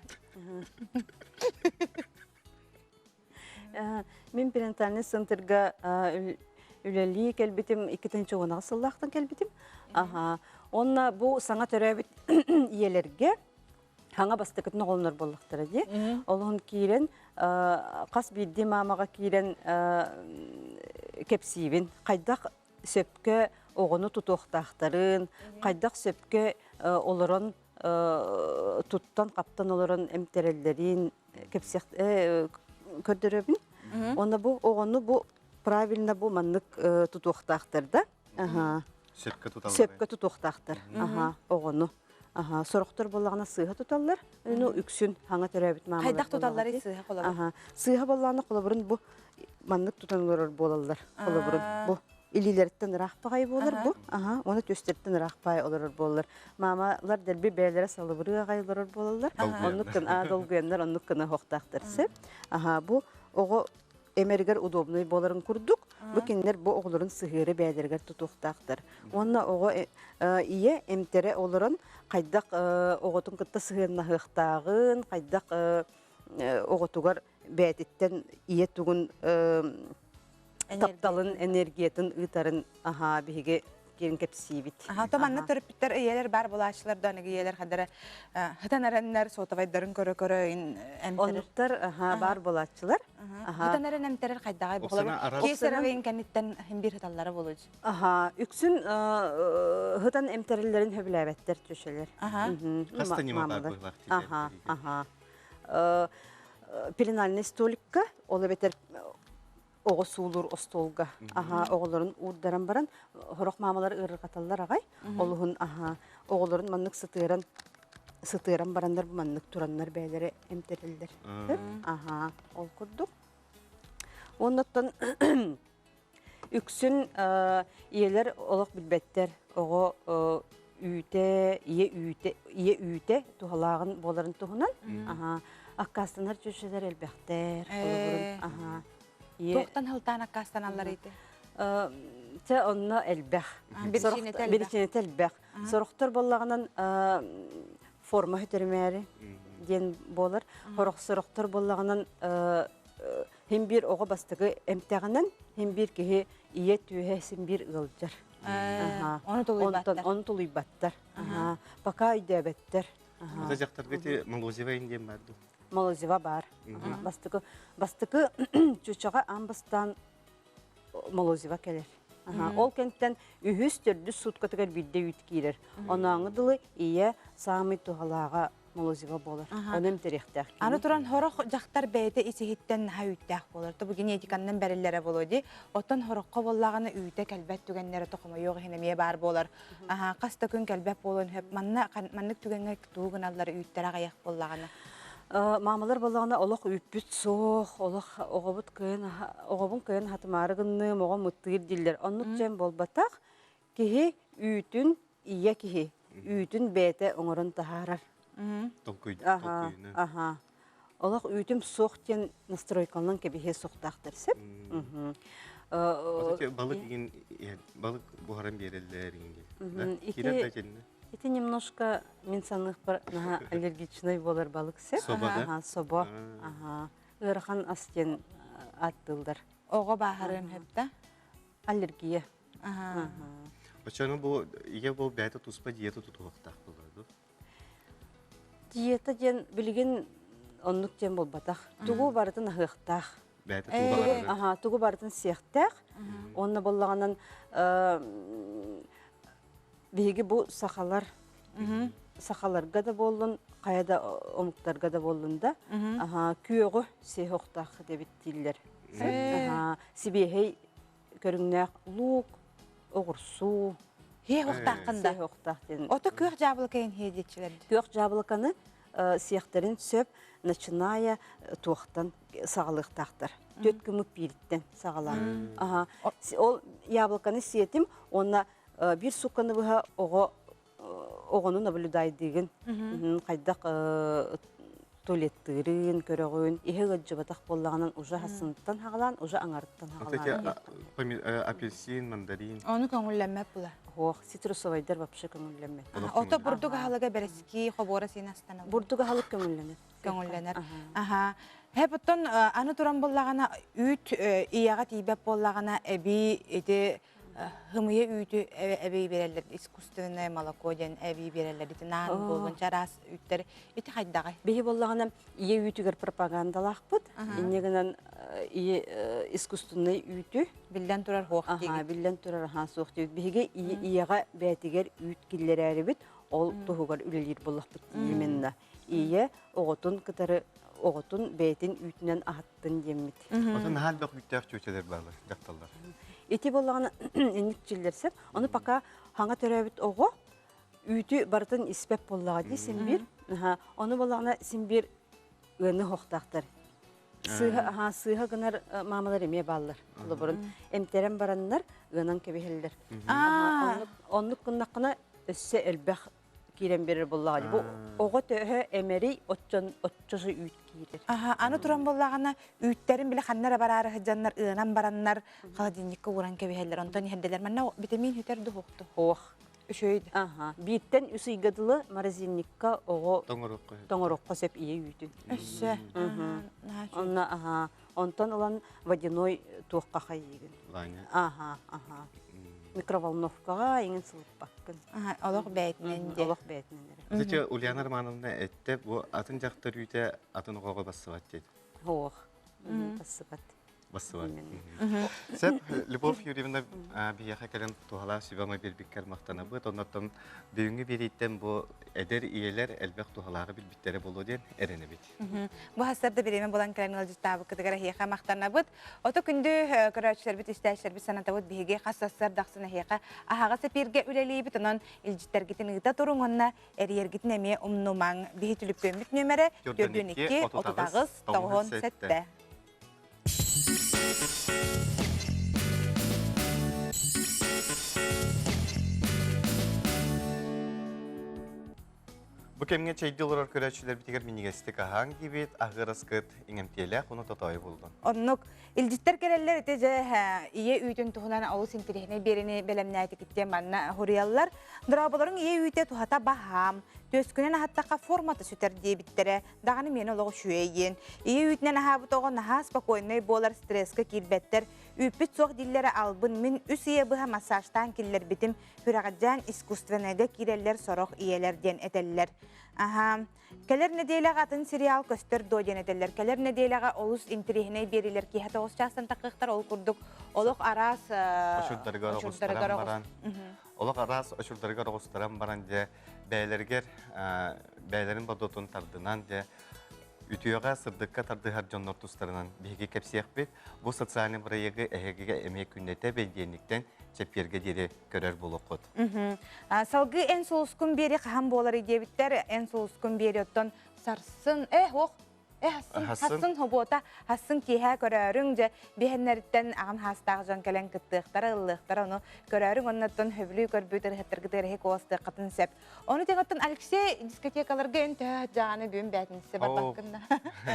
Мен перинатальный центрға үләлі кәлбетім, 2-ші оңағы сыллақтың кәлбетім. Онна бұл саңа төрәбет иелерге хаңа бастықытын оғылыныр болықтыры де. Олығын кейрен, қас бейді мамаға кейрен кепсейбін, қайдақ сөпкі оғыны тұтуқтақтарын, қайдақ сөпкі олырын тұттан қаптан олырын әмтерелдерін көрдіребін. Оны бұл оғыны бұл правильно бұл маннық тұтуқтақтырды. Сөпкі тұтуқтақтыр оғыны. Сұрықтыр болағына сыйға тұталар, үні үксін хаңа төрәбіт мамалар. Қайдақ тұталары сыйға қолабыр? Сыйға болағына қолабырын бұл маннық тұтанылар болалар. Бұл илилерттен рақпағай болар бұл, оны төстерттен рақпағай олар болалар. Мамалар дәрбі бәлері салыбыры ағайлар болалар. Онныққын адолгуянлар, онныққына хоқтақтырсы. Бұл оғы эмергер удобный боларын күрдік. Бұл кенлер бұл оғыларын сығыры бәлергер тұтуқтақтыр. Онна оғы ие эмтері оларын қайдақ оғытын күтті сығырына ғықтағын, қайдақ оғытуғар бәтеттен ие түгін тапталын энергиятын ұйтарын бейге керін кәпсейбет. Томанна төріппіттер иелер бар болашылар, донығы иелер қадары хытан әрінлер сотавайдарын көрі-көрі әмтірір? Онықтар бар болашылар. Хытан әрін әмтірір қайдағай бұқылабыр? Кейсер өйін кәметтен бір хыталары болуыз? Үксін хытан әмтірілерін хөбіләбәттер төшелер. Қасты неме бар бұғылақ? Перинальный столикка, олы бетер оғы суылыр остолға. Оғыларын ұрдаран баран, хорақ мамалар ұрырғаталар ағай. Олығын оғыларын маннық сытыран барандар, маннық тураннар бәйлері әмтерілдер. Ол күрдік. Оннаттан үксін иелер олық білбеттер, оғы ие үйте туғалағын боларын туғынан. Аққастанар жүшелер әлбәқтер. Тоқтан хылтан аққастан алар еді? Онна әлбәқ. Берішінет әлбәқ. Сұрықтар болағынан форма хүтірмәрі ден болар. Сұрықтар болағынан хем бір оғы бастығы әмтәғынан хем бір кеге ие түйе сен бір ұлжар. Onu tuluybattар. Onu tuluybattар. Пока үйдебеттер. Ата жақтарға те Молозева инден барды. Молозева бар. Бастықы чучаға амбастан Молозева келер. Ол кенттен үхіс түрді суткатығар бидде үйткерер. Онаңы дылы ие самый туғалаға Молозева болар. Оным терехтәк. Аны туран хорох жақтар бәйті исихиттен ха үйттәк болар. Тобу генетиканнан бәрелләре болуди. Отан хорохқа боллағаны үйті кәлбәт түгеннері тоқыма йоғы хенемие бар болар. Қаста күн кәлбәт болуын хөп. Маннык түгенге туғын аллары үйттері ғаяқ боллағаны. Мамалар боллағына олық үппіт соқ, олық оғабын күйін хатымарығынны моға мұттығыр дилдер. Оннық жән болбатақ, кеге үйтін, ия кеге, үйтін бәйті оңырын тахарар. Олық үйтім соқ тен настройкалынан кебеге соқтақтыр сеп. Балық бұғаран берелерінде. Это немножко менсанлық бір аллергичный болар балық сеп. Соба, да? Соба. Үрхан астен аттылдар. Оға бағарын хөпті? Аллергия. Очаны бұл бәйті тұспа диета тұтуақтақ болады? Диета ден білген онлық ден бол батақ. Туғу бардың ғықтақ. Бәйті тұлбағары? Туғу бардың сияқтақ. Онына болағынан беге бұл сақаларға да болын, қаяда омықтарға да болын да. Күйеғі сейхоқтақ дебет дейлер. Сибейхей көріңнәқ лук, оғырсу. Сейхоқтақында? Сейхоқтақ. Оты көк жабылы кәйін хейдетчілерді? Көк жабылықаны сияқтарын сөп, начиная туақтан сағалықтақтыр. Төт күмік бейіттен сағалар. Ол яблықаны сиетім, онына bir sukkanı бұға оғының наблюдайдығын, қайдақ туалеттігірін, көріғін, еге ғыджыбатақ болағынан ұжа хасыныттан хағалан, ұжа аңарыттан хағалан. Апельсин, мандарин. Оны көңілләмәп бұла? Цитрусовайдар вапшы көңілләмәп. Ота бұрдығы халыға бәрескі қобора сен астана? Бұрдығы халық көңілләнер. Көңілләнер. Хәп оттан аны туран болағана үйт ияға тейбәп болағана әбі еде Хымыя үйті әбей берелер, искусственное молоко ден әбей берелер, нан болған жарас үйттер, еті қайдағы? Бейі болағына ие үйтігер пропагандалақ бұд, енегінен искусственный үйті. Білден тұрар хоқ деген. Білден тұрар соқ деген. Бейге иеға бәтігер үйт келер әрі біт, ол тұғығар үлелер болақ бұд дейменна. Ие оғытын кітары, оғытын бәйтін үйтінен ағыттын демет. Отын хал бақ үйтәқ чөтелер бағылар, жақталар. Эти болағына енікчілдерсіп, оны пока хаңа төрәбіт оғы, үйті бартын іспәп болаға дей, сен бір, оны болағына сен бір өні хоқтақтар. Сыға ғынар мамалар еме балылар. Әмтерен баранлар ғынан кебехелдер. Онлық ғыннақына өссе әлбәқ кирен берер болаға дей. Оғы төһі әмәрей отчысы үйт кейдер. Аны туран болағына үйттерін білі қаннара барары хыджаннар, ығынан бараннар, қаладинникка уран кебехелдер. Онтан ехелделер. Манна витамин хүтерді хоқты. Хоқ. Үшөйді. Биттен үсейгадылы морозильникка оғы тоңырыққа сөп ие үйті. Өссі. Онтан олан водяной туаққа қайығын. Микроволновкаға еңін сылып баққын. Олық бәйтінен де. Олық бәйтінен де. Зәте Ульяна Романовна әтті, бұл атын жақтар үйте атын оғаға басыват дейді. Оқ, басыват. Басыват. Сәп, Любовь Юрьевна бияқа кәлін туғала сөйбама бербеккер мақтана бұд. Оннаттан бүйінгі берейттен бұл әдер иелер әлбәқ туғалағы білбіттері болу ден әрені бет. Бұл хастарды береме болан кәрін алжыстабы күтігері хейқа мақтана бұд. Оты күнді көрәтшілер біт, істәшілер біт саната бұд бейге қасасыр дақсына хейқа ағаға сәперге үлелей біт. Онын үлжіттер гетін ұйта тұрың онына әрiyер гетін әме ұмнумаң бейі түліппен біт нөмірі 4-2-30-97. Бұл кемге чайды олар көрәтшілер бітігер менегестік ағаң кейбет, ағырысқыт еңемтелі құны татауы болдың. Оннық, илдістер керелер өте же ие үйтін тұғынан ауыл синтерехіне беріне бәлемнәйті кеттен манна хориялар. Дұрабыларын ие үйте тұхата бағам, төскінен ағаттақа форматы сүтер дебіттері, дағаны мені олығы шүйейін. Ие үйтінен ағабыт оғы наға спокойный болар стрескі келбеттер, Үппіт соқ диллері албын мен үс иебіға массажтан келлер бітім хүрағаджан искусственныға киреллер сороқ иелерден этеллер. Келер неделяға атын сериал көстер доден этеллер. Келер неделяға олус интерихіне берилер ки хата осчастан тақықтар ол күрдік. Олық арас Ошурдарыгар баран. Олық арас ошурдарыгар оғыстаран баран де бәйлергер бәйлерін бадотун тардынан де үтүйеға сырдыққа тардығар жоннор тұстарынан бейге кәпсияқ бет. Бұл социальный проекті әйгеге әмек күннете бәйденліктен чәпперге дере көрер болу қод. Салғы ән соғыз бері қаған болары дебіттер, ән соғыз бері оттан сарсын, Хасын хобота, хасын кейхә көрәрің же бейхеннәріттен ағын хастағы жан кәлен кіттіқтары, ұллықтары, оны көрәрің оннаттан хөбілі көрбүйдір хеттіргідері хек оғысты қатын сәп. Оны тегаттан Алексей дискотекаларға өн тәт жағаны бүйін бәтінісі бар баққында.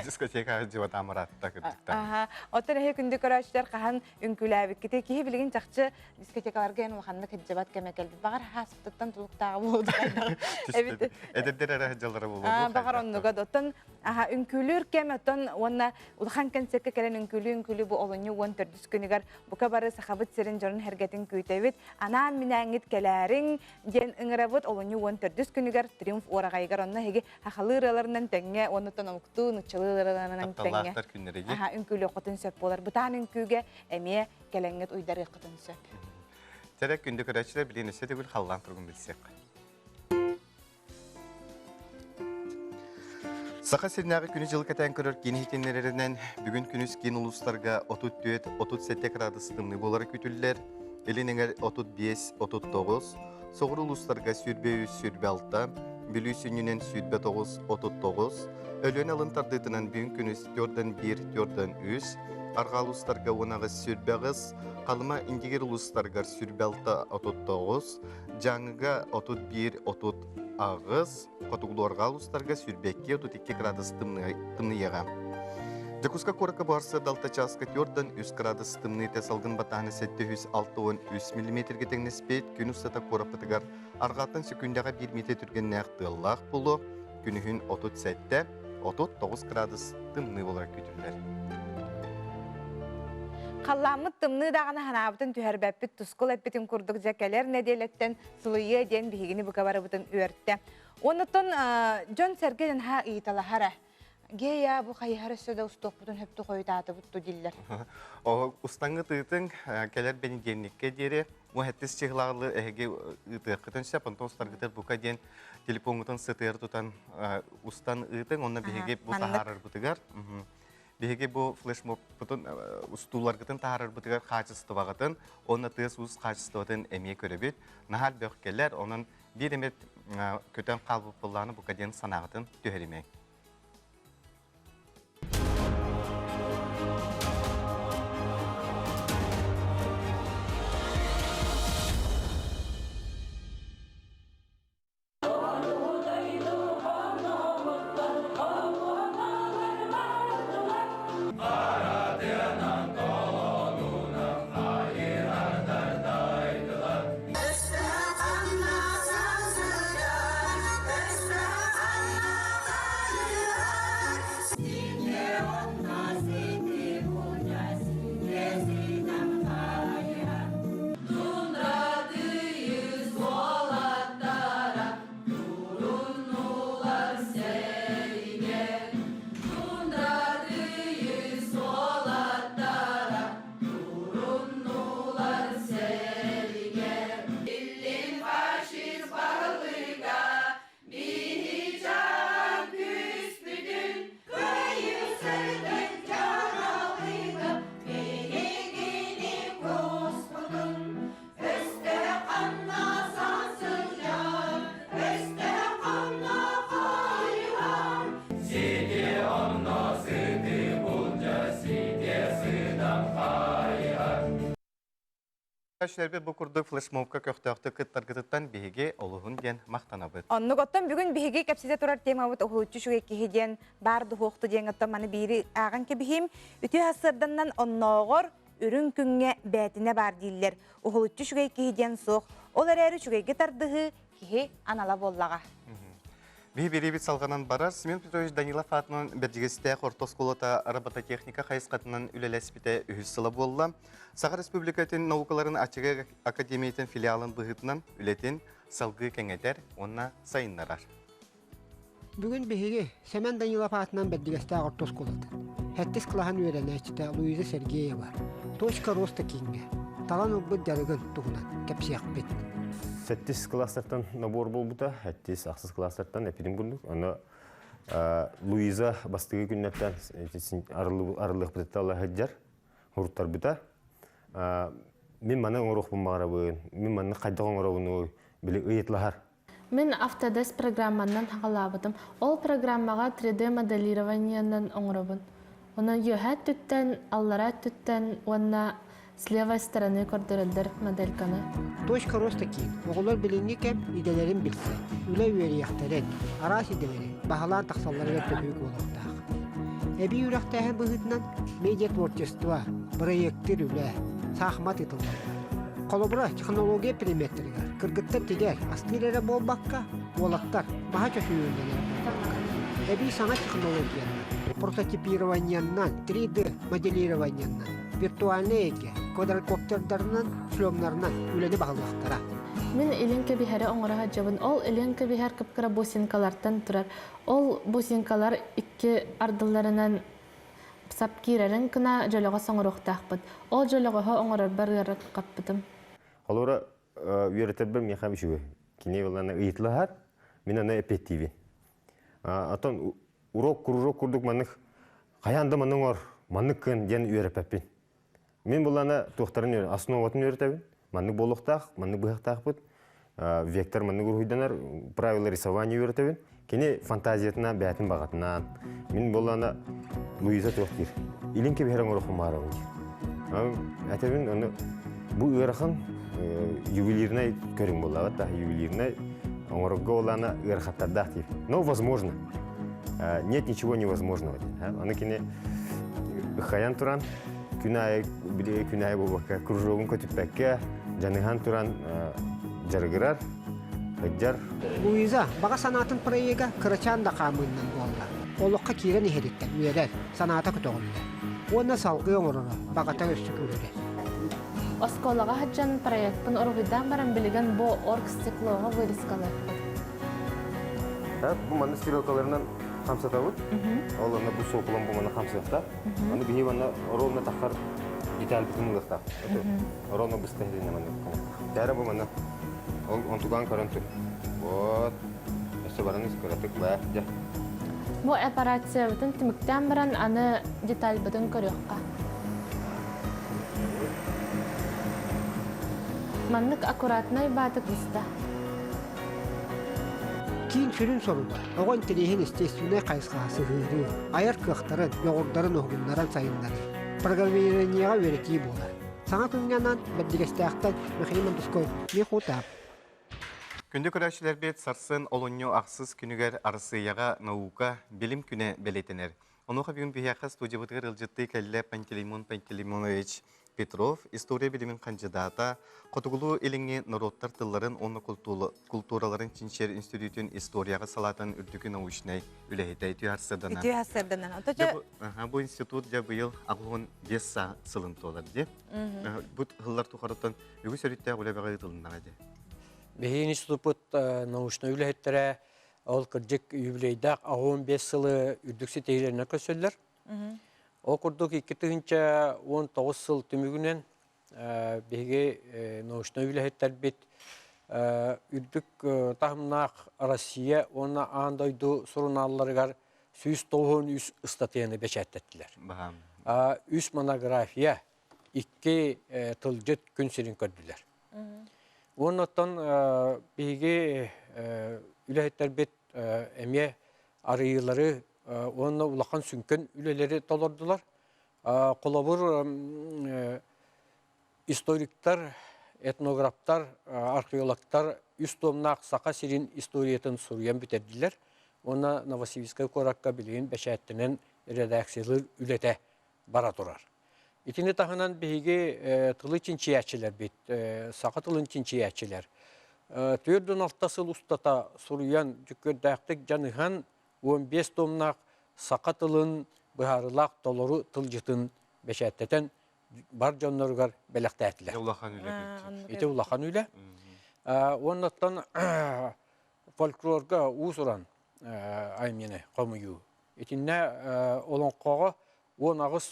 Дискотека жива тамыратта кірдікті. Оттан әйе күнді көрәшілер қаған үнкіләбі кете кейі білген жақшы дискотекаларға өн ұлғанды кәджабат кәмекелді. Бағар хасыптықтан тұлықтағы болды. Әдеттер әрі жалары болу. Бағар онныға доттан үнкілі кем оттон онна улхан кенсекке келен үнкүлү бу олоню вон төрдүс күнүгөр бука бары сахабыт серин жорун хергетин күйтебит анан минаңит келерин ден ыңырабыт олоню вон төрдүс күнүгөр триумф орагайгар онна хеги хахалыраларынан теңге оннотон окту нучалыраларынан теңге үнкүлү котун сөп болар бутан үнкүгө эме келеңет уйдары котун сөп терек күндү көрөчүлөр билинесе дегүл халлан тургун билсек. Сақа сирнағы күні жылы кәтән көрір кені хитенлерінен бүгін күніс кен ұлыстарға 34-37 градусытымны болары күтілілер, елініңер 35-39, соғыр ұлыстарға сүрбе 36, бүлі сүнінен сүрбе 9-39, өлен алын тардытынан бүгін күніс 4-1-4-3, арға ұлыстарға онағы сүрбе ғыз, қалыма индигер ұлыстарға сүрбе 6-39, жаңыға 31-30 ағыз, қотуғылуарға ұлыстарға сүрбекке 32 градус тымны еға. Жакуска коракка барсы далта часка 4-3 градус тымны тәсалғын батағаны 763 мм теңнеспейт, күн ұстата кораппатығар арғаттан секундаға 1 метр түрген нәқтыллақ бұлы, күнігін 37-39 градус тымны болар күтілдер. Қалламыт тымны дағаны ханабытын түхәрбәппіт тұскыл әппетін күрдік жәкәлер неделеттен сұлыйы ден бігіні бұқа бары бұтын өртті. Онытын жон сәргеден ха ийтала хара. Гея бұ қайығары сөді ұстық бұтын хөпті қойытаты бұтты диллер. Ұстаңғы тұйтын кәлер бәні денікке дере, мұхәттіс чеғылағылы әйге ұтықытын сөп, онтан ұстарғытыр бұқа ден телефонгытын сытыр тұтан ұстан ұйтын, онына бігеге бұл тахарыр бұтығар. Беге бұл флешмоб бұтын ұстуларғытын тағарыр бұтығар қачысты бағытын, оны тыз ұз қачысты бағытын әме көребет. Нахал бөккелер, оның бір емет көтен қалбы бұлланы бұқаден санағытын түйеремек. Шәрбет бұл күрді флешмобқа көқтіяқты кыттар-кыттан бейге олығын ден мақтанабыд. Онны готтан бүгін бейге кәпсезе тұрар темабыд оғылытчы шуге кейден барды хоқты ден ғыттан маны бейірі ағын кебігім. Үті асырданнан онноғыр үрін күнге бәтіне бар дейлер. Оғылытчы шуге кейден соқ, ол әрі шуге гетардығы кейі анала боллаға. Бей беребет салғанан барар, Семен Петрович Данилов атынан бәрдігесті Қортос қолата робототехника қайысқатынан үлеләспіте үхіз сылы болла. Саға Республикатын наукаларын Ачығы Академиятын филиалын бұғытынан үлетін салғы кәңетер, онна сайынларар. Бүгін бігеге Семен Данилов атынан бәрдігесті Қортос қолата. Әттіс қылаған өрәнәчті Луиза Сергеева. Точка роста кенге. Талан ұлбыт дәрігін тұғынан кәпсияқ бет. 7 класстардан набор болбута, 7 ақсыз класстардан әпедім күндік. Оны Луиза бастығы күннеттен арылық бітетті Алла әджар, ғұрттар бұта. Мен маны оңыруқ бұмағара бұйын, мен маны қайдақ оңыруғыны білі ұйетлағар. Мен Autodesk программаннан тағалабыдым. Ол программаға 3D моделированиянан оңырабын. Оны йөхәт түттен, аллара түттен, онна с левой стороны көрдірілдір модельканы. Точка роста кейін. Оғылар білінге кәм иделерін білсе. Үлі өйері яқтарен, арас иделері, бағалан тақсалларға төпейік олықтағы. Әбі үрақтағын бұғытынан медиа творчество, проекттер үлі, сақмат етілдері. Қолыбыра технология периметрігер, кіргіттер тегер, астылері болбаққа, олақтар, баға чөсі өнделері болбаққа. Әбі сана технологияны, прототипированияннан, 3D моделированияннан, виртуальный эке, квадрокоптердарынан, шлемнарынан үлені бағылықтара. Мен Еленка бихәрі оңыраға жабын. Ол Еленка бихәр кыпкыра бусинкалардан тұрар. Ол бусинкалар икки ардыларынан сап кирерін кына жолыға соңырықтақпыд. Ол жолыға оңырар барғары қаппыдым. Олора үйретер бір мен қамышығы. Кене оланы ұйытлығар, мен ана эпеттивен. Атон урок күрдік манық, қаянды маның ор, манық күн ден үйреппен. Мен бұланы тоқтарын основатын үйретәбін. Манның болуқтақ, манның бұғықтақ бұд. Вектор манның ұрғыданар, правила рисования үйретәбін. Кене фантазиятына, бәтін бағатынан. Мен бұланы Луиза тоқтыр. Иленке бәрін ұрықым марауын. Әтәбін бұл ұрықын ювелирной көрің болады. Ювелирной оңырығы оланы ұрықаттардақ дейіп. Но возможно. Нет ничего невозможного. Аны кене қаян тұран. Күнай болбаққа, кружогын көтіппәкке, жаныған тұран жарғырар, ғыджар. Луиза, баға санатын проега кырачан да қамыннан болда. Олыққа кирен ехереттен, үйерер, саната күтоғылды. Оны салғы оңырыры, бағата өссі көрері. Осколаға хаджан проектпін ұрғыдан баран білген бұ орг стеклоға вырискалар. Бұл маңды стирелкаларынан қамсата бұд. Ол ана бұл соқылан бұл маңды қамсата. Аны бейі маңды ровно таққар деталь бүтін ұлықта. Ровно бұсты әдейіне маңды. Бәрі бұл маңды он туған көрін түр. Вот. Әсі барыңыз көрәтік бәқ де. Бұл операция бүтін тіміктен баран аны деталь бүтін көріққа. Маңдық аккуратнай батық бұста. Кейін сүрін соруға, оған телейін естественный қайысқасы ғыры, аяр кықтарын, yoğurdарын оғынларын сайындары. Программированияға өреті болар. Саңа күнгеннен бәддігестіяқтан Михаил Мандуской мехутап. Күнді көрәшілер бет сарсын олоньо ақсыз күнігер арысыяға наука білім күні белетенер. Онуға бүгін бияқа студия бұтығыр ұлжытты кәлі Пантелеймонович Петров, история білімін кандидата, Қотығылу еліңе народтар тылларын, оны культураларын Чинчер институтын историяға салатын үрдігі научнай үләйті түйарсырданан. Бұл институт жа бұйыл ағылығын 5 сылын толар, де? Бұл ғыллар тұқарыттан үгі сөрітті ағылы бәғай тылыннаға, де? Бейін институт научнай үләйттірі ол кірдік юбилейдақ ағылығын 5 сылы үрдіксі тегілеріне көсөлдер. О курдук 2019 сыл түмүгүнен беге научный үләһеттер бит үрдүк тахымнақ Россия оны андойду сурыналларыгар 193 статьяны бечәттеттилер. 3 монография 2 тылжыт күн сирин көрдүлер. Оннан беге үләһеттер бит эме арыйлары Оны улақан сүнкен үлелері толырдылар. Қолабыр историктар, этнографтар, археологтар үст томнақ сақа сирин историятын сұруян бітерділер. Оны Новосибирская коракка білейін бәшәттінен редакциялар үлете бара тұрар. Итіне тағынан бейге тылы чинчиятчылар бейт, сақа тылын чинчиятчылар. Төрдөн алтасыл устата суруян жүккөрдәктік жаныхан 15 томнақ сақа тылын бұхарылақ толору тылжытын бәшәттетен бар жонноргар бәләқтәтілер. Ите улахан үлі. Оннаттан фольклорга усуран аймені қомыю. Етінне олонқоға 10 ағыз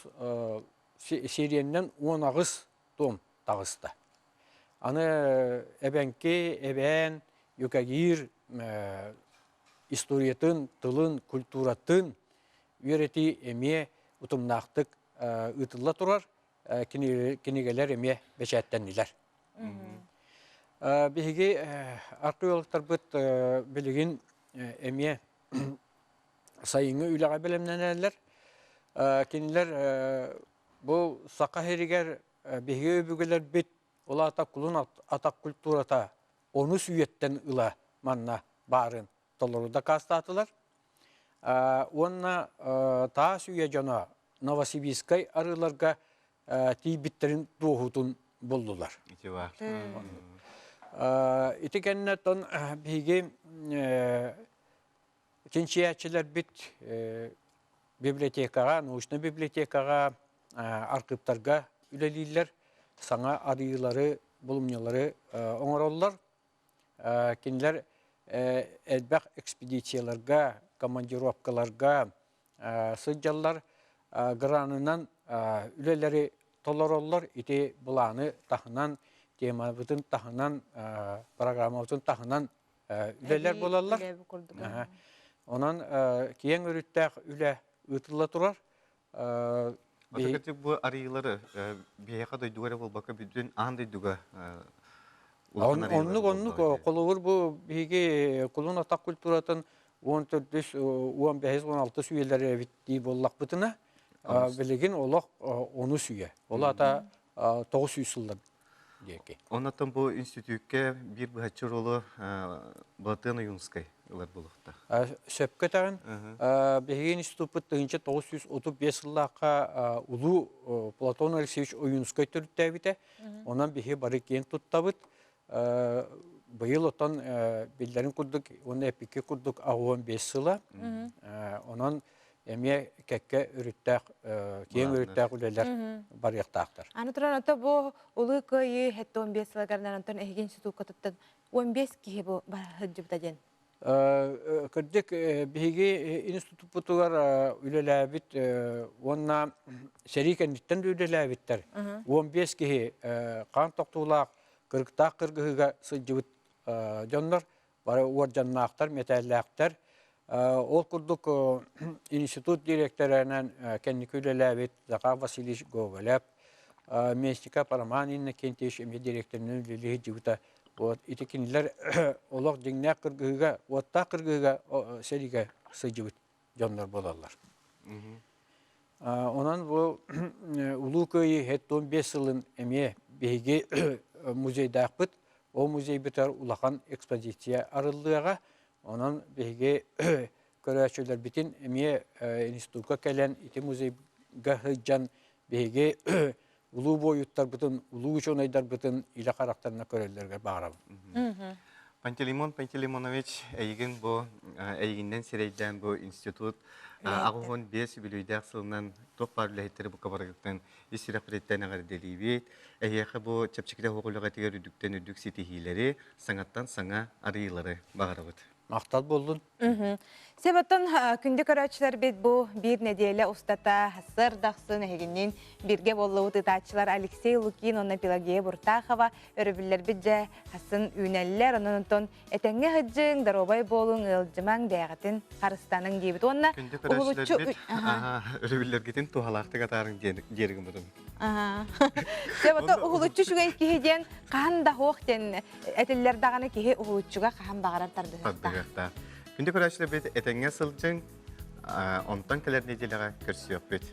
сериеннен 10 ағыз том тағысты. Аны әбәнке, әбән, юкагир, историятын, тылын, культуратын үйреті әме ұтымнақтық ұтылла тұрар, кенегелер әме бәшәттәнілер. Беге археологтар бұд білігін әме сайыңы үйліға білімненелер. Кенелер бұл сақа херігер беге өбігілер бет ола атақ құлын атақ культурата оны сүйеттен ұла манна барын толыруда кастатылар. Онна таа сүйе жана Новосибирскай арыларға тейбіттерін туғытын болдылар. Итекенне тон бейге кеншиячилер бит библиотекаға, научный библиотекаға, архивтарға үлелейлер, саңа арыйлары, бұлымнелары оңыроллар. Кенлер әлбәқ экспедицияларға, командировкаларға сыджалар, гранынан үлелері толороллар, ите бұланы тахынан, темабытын тахынан, программабытын тахынан үлелер болалар. Онан кейін өріттәқ үлі ұтылы тұрар. Отакатик bu arıları beyaka da duvara bol baka bütün andi duga. Onluk kolur bu bege kolun atak kulturatın 14-15-16 süyeleri bitti bollak bıtına. Biligin olaq onu süye. Ola da 900 yıllar diyeki. Ondan bu enstitüke bir bahçe rolu Batı'na Yunskay yıllar bulukta. Söpketağın Behin İstuput 1935 yıllıqa ulu Platon Alexeyevich Oyunskay türütte bite. Ondan behi barıken tuttabıt. Bu yıl otan billerin kurduk, onu epike kurduk 15 yıla. Ondan Emiye kekke ürüttəq, keyin ürüttəq ülələr bar yaqtaqdır. Anıtıran ata bu ulu köyü hette 15 yıllardan anıtan ehgen sütü katıttın 15 kihe bu hıcıbda jen? Kırdık bihigi institutular üleläbit, onna şerikenlikten üleläbitler. 15 kihe kan toqtuğulaq, kırıqtaq kırgıhıga sıcıbıt jonlar, bari uvar jannaqtar, metallaqtar. Ol kurduk institut direktörünen kendiki üleläbit Zakar Vasilievich Gogolev, Mestika Paramaninne kenteş emi direktörünün üleliği cıvıta. İtekinler olaq jengnak kırgıhıga, otta kırgıhıga serige sıcıvıt jonlar bolarlar. Onan bu ulu köyü het 15 yılın emi beyge muzey dağpıt, o muzey biter ulaqan ekspozisiya arıllığa. Onun beyge körəçülər bitin emiye institutka kelen iti muzeyga hıccan beyge ulu boyutlar bütün, ulu uçonaydar bütün ile karakterine körələrə bağıram. Pantelimonovich eygin bu eyginden sereyden bu institut ağın 5 bilüydək sılından toplar lehitleri bu kabarıqdan istirahatletten agar delibit. Eyyağı bu çapçıkta hukuluğa tigar üdükten üdük sitihileri sanattan sana arıyları bağırabıt. Maqtal boldun. Sebatan күндік көрәтшілер бет bu bir nedelе ustata hasır dağsın eginin birge bolluğu tıtaçılar Alexey Lukin, ona Pelageya Burtaxova, örübüller bitce hasın üneller, onun ton etenge hıccın, darobay bolun, ılcıman, dağıtın, karıstanın gibi. Kündük körəçlər bit, örübüller gitin tuhalaqtı qatarın dergim budum. Sebatan uğulutçu şuga ikihiden qan da hoq den etiller dağını kihe uğulutçuga qan bağırar tardığıqta. Kündük körəçlər bit etenge sılcın, ondan keler nedeleğe körsüyök bit.